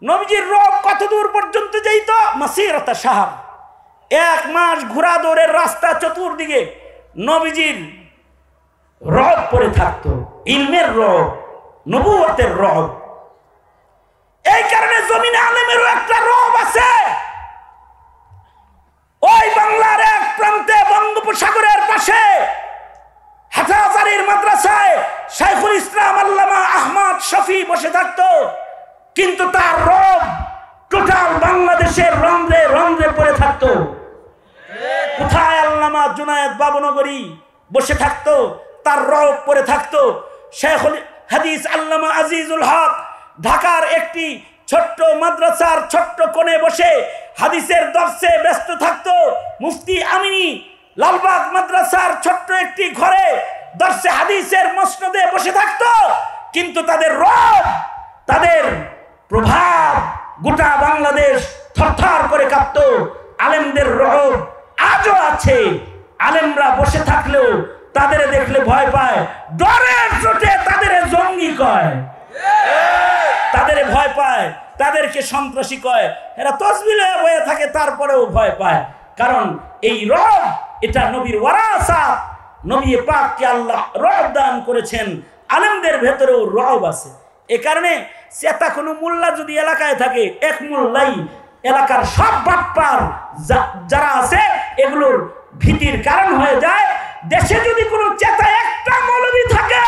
নবীজির রব কত দূর পর্যন্ত যাইত? মাসিরাতা শাহর, 1 মাস ঘোড়া দৌড়ের রাস্তা, চতুর্দিকে নবীজির রব পড়ে থাকতো, ইলমের রব, নবুয়তের রব। এই কারণে জমিনে আলেমেরও একটা রব আছে। ওই বাংলার এক প্রান্তে বঙ্গোপসাগরের পাশে হাটহাজারীর মাদ্রাসায় শাইখুল ইসলাম আল্লামা আহমদ শফি বসে থাকতো, কিন্তু তার রব টোটাল বাংলাদেশের রন্ধ্রে রন্ধ্রে পড়ে থাকতো। কোথায় আল্লামা জুনায়েদ বাবনগরী বসে থাকতো, তার রব পড়ে থাকতো। শাইখুল হাদিস আল্লামা আজিজুল হক ঢাকার একটি ছোট্ট মাদ্রাসার ছোট্ট কোণে বসে হাদিসের দর্শে ব্যস্ত থাকতো। মুফতি আমিনী লালবাগ মাদ্রাসার ছোট্ট একটি ঘরে দর্শে হাদিসের মসনদে বসে থাকতো, কিন্তু তাদের রব, তাদের প্রভাব গোটা বাংলাদেশ থরথর করে কাঁপতো। আলেমদের রব আজও আছে। আলেমরা বসে থাকলেও তাদের দেখলে ভয় পায়, ডরের চোটে তাদের জঙ্গি কয়, তাদের ভয় পায়, তাদেরকে সন্ত্রাসী কয়। এরা তসবিহ বয়ে থাকে, তারপরেও ভয় পায়। কারণ এই রব, এটা নবীর ওয়ারাসাত। নবী পাককে আল্লাহ রব দান করেছেন, আলেমদের ভেতরেও রব আছে। এ কারণে চেতা কোনো মোল্লা যদি এলাকায় থাকে, এক মোল্লাই এলাকার সব বাটপার যারা আছে এগুলোর ভীতির কারণ হয়ে যায়। দেশে যদি কোনো চেতা একটা মৌলবী থাকে,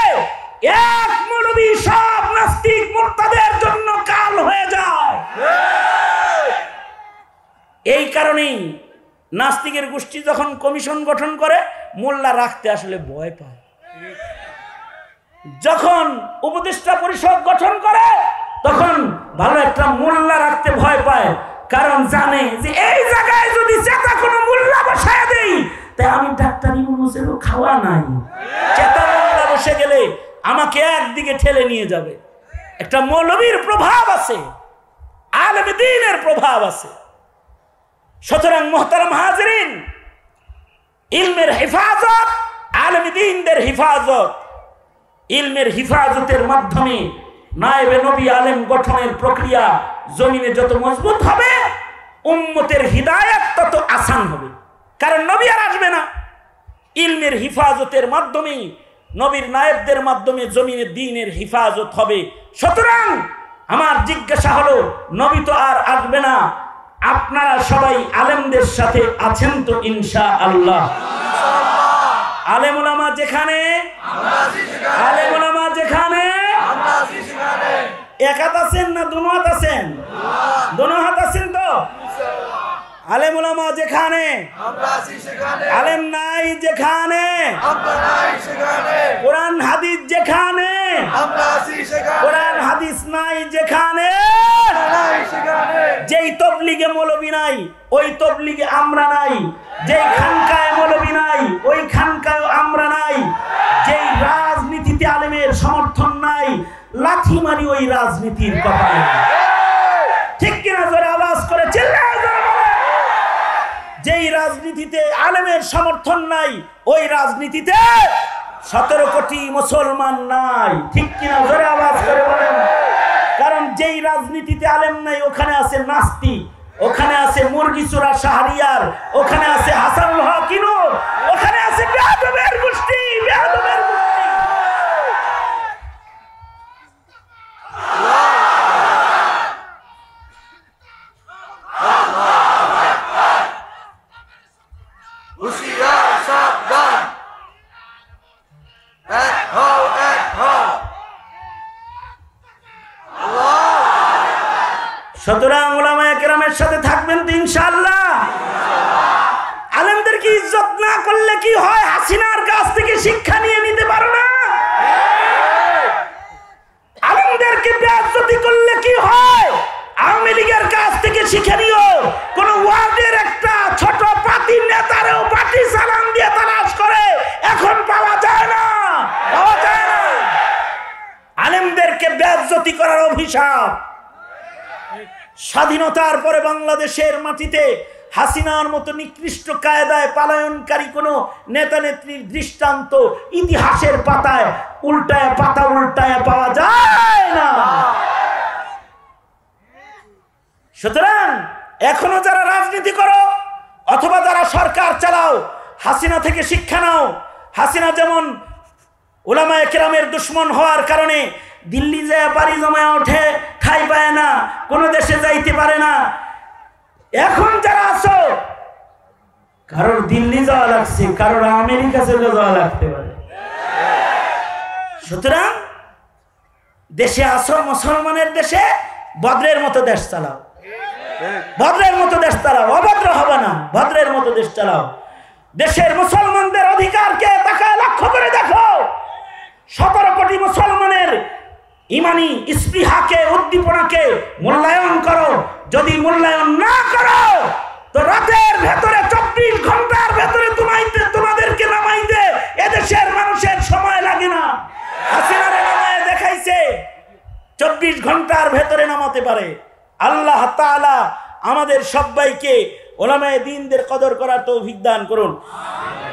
এক মৌলবী সব নাস্তিক মুরতাদের জন্য কাল হয়ে যায়। এই কারণেই নাস্তিকের গোষ্ঠী যখন কমিশন গঠন করে, মোল্লা রাখতে আসলে ভয় পায়। যখন উপদেষ্টা পরিষদ গঠন করে, তখন ভালো একটা মোল্লা রাখতে ভয় পায়। কারণ জানে যে এই জায়গায় যদি চেতা কোনো মোল্লা বসায় দেই, তাই আমি ডাক্তারি মনুষেরও খাওয়া নাই। চেতা মোল্লা বসে গেলে আমাকে একদিকে ঠেলে নিয়ে যাবে। একটা মৌলবীর প্রভাব আছে, আলেম দ্বীনের প্রভাব আছে। সুতরাং মুহতারাম হাজিরিন, ইলমের হেফাজত, আলেম দ্বীনদের হেফাজত, ইলমের হেফাজতের মাধ্যমে নায়েবে নবী আলেম গঠনের প্রক্রিয়া জমিনে যত মজবুত হবে, উম্মতের হিদায়াত তত আসান হবে। কারণ নবী আর আসবে না। ইলমের হেফাজতের মাধ্যমে, নবীর নায়েবদের মাধ্যমে জমিনে দ্বীনের হেফাজত হবে। সুতরাং আমার জিজ্ঞাসা হলো, নবী তো আর আসবে না, আপনারা সবাই আলেমদের সাথে আছেন তো ইনশাআল্লাহ? আলেম ওলামা যেখানে, আলেম ওলামা যেখানে, এক হাত আছেন না দুনো হাত আছেন? দুনো হাত আছেন তো? আলেম ওলামা যেখানে, আলেম নাই যেখানে, কোরআন হাদিস যেখানে, কোরআন হাদিস নাই যেখানে, যেই তবলিগে মৌলবী নাই ওই তবলিগে আমরা নাই, যেই খানকায় মৌলবী নাই ওই খানকায় আমরা নাই, যেই রাজনীতিতে আলেমের সমর্থন নাই লাথি মারি ওই রাজনীতির কপালে। ঠিক কিনা? জোরে আওয়াজ করে চিল্লায় জোরে বলেন। যেই রাজনীতিতে আলেমের সমর্থন নাই ওই রাজনীতিতে 17 কোটি মুসলমান নাই। ঠিক কিনা? জোরে আওয়াজ করে বলেন। কারণ যেই রাজনীতিতে আলেম নাই ওখানে আছে নাস্তিক, ওখানে আছে মুরগিচোরা শাহরিয়ার, ওখানে আছে হাসানুল হক ইনুর, ওখানে আছে বেয়াদবের গোষ্ঠী, বেয়াদবের গোষ্ঠী। সুতরাং উলামায়ে কেরামের সাথে থাকবেন তো ইনশাআল্লাহ? আলেমদেরকে ইজ্জত না করলে কি হয়? হাসিনার কাছ থেকে শিক্ষা নিয়ে নিতে পারো না? আলেমদেরকে বেইজ্জতি করলে কি হয়? আওয়ামী লীগের কাছ থেকে শিখে নিও। কোন ওয়ার্ডের একটা ছোট পাতি নেতারেও পাটি সালাম দিয়ে তালাশ করে এখন পাওয়া যায় না, পাওয়া যায় না। আলেমদেরকে বেইজ্জতি করার অভিশাপ। স্বাধীনতার পরে বাংলাদেশের মাটিতে হাসিনার মতো নিকৃষ্ট কায়দায় পালায়নকারী কোন নেতা নেত্রীর দৃষ্টান্ত ইতিহাসের পাতায় উল্টায় পাতা উল্টায় পাওয়া যায় না। সুতরাং এখনো যারা রাজনীতি করো অথবা যারা সরকার চালাও, হাসিনা থেকে শিক্ষা নাও। হাসিনা যেমন উলামায়ে কেরামের দুশ্মন হওয়ার কারণে দিল্লি যায় পাড়ি জমায় ওঠে, ঠাই পায় না, কোনো দেশে যাইতে পারে না। এখন যারা আছো, কারোর দিল্লি যাওয়া লাগছে, কারোর আমেরিকা চলে যাওয়া লাগতে পারে। সুতরাং দেশে আছো, মুসলমানের দেশে ভদ্রের মতো দেশ চালাও, ভদ্রের মতো দেশ চালাও, অভদ্র হবে না, ভদ্রের মতো দেশ চালাও। দেশের মুসলমানদের অধিকারকে তাকায় লক্ষ্য করে দেখো। 17 কোটি মুসলমানের ইমানি স্পৃহাকে, উদ্দীপনাকে মূল্যায়ন করো। যদি মূল্যায়ন না করো তো রাতের ভেতরে 24 ঘন্টার ভেতরে তোমাদেরকে নামাইতে এদেশের মানুষের সময় লাগে না। হাসিনারে নামায় দেখাইছে 24 ঘন্টার ভেতরে নামাতে পারে। আল্লাহ তাআলা আমাদের সবাইকে উলামায়ে দ্বীনদের কদর করার তৌফিক দান করুন।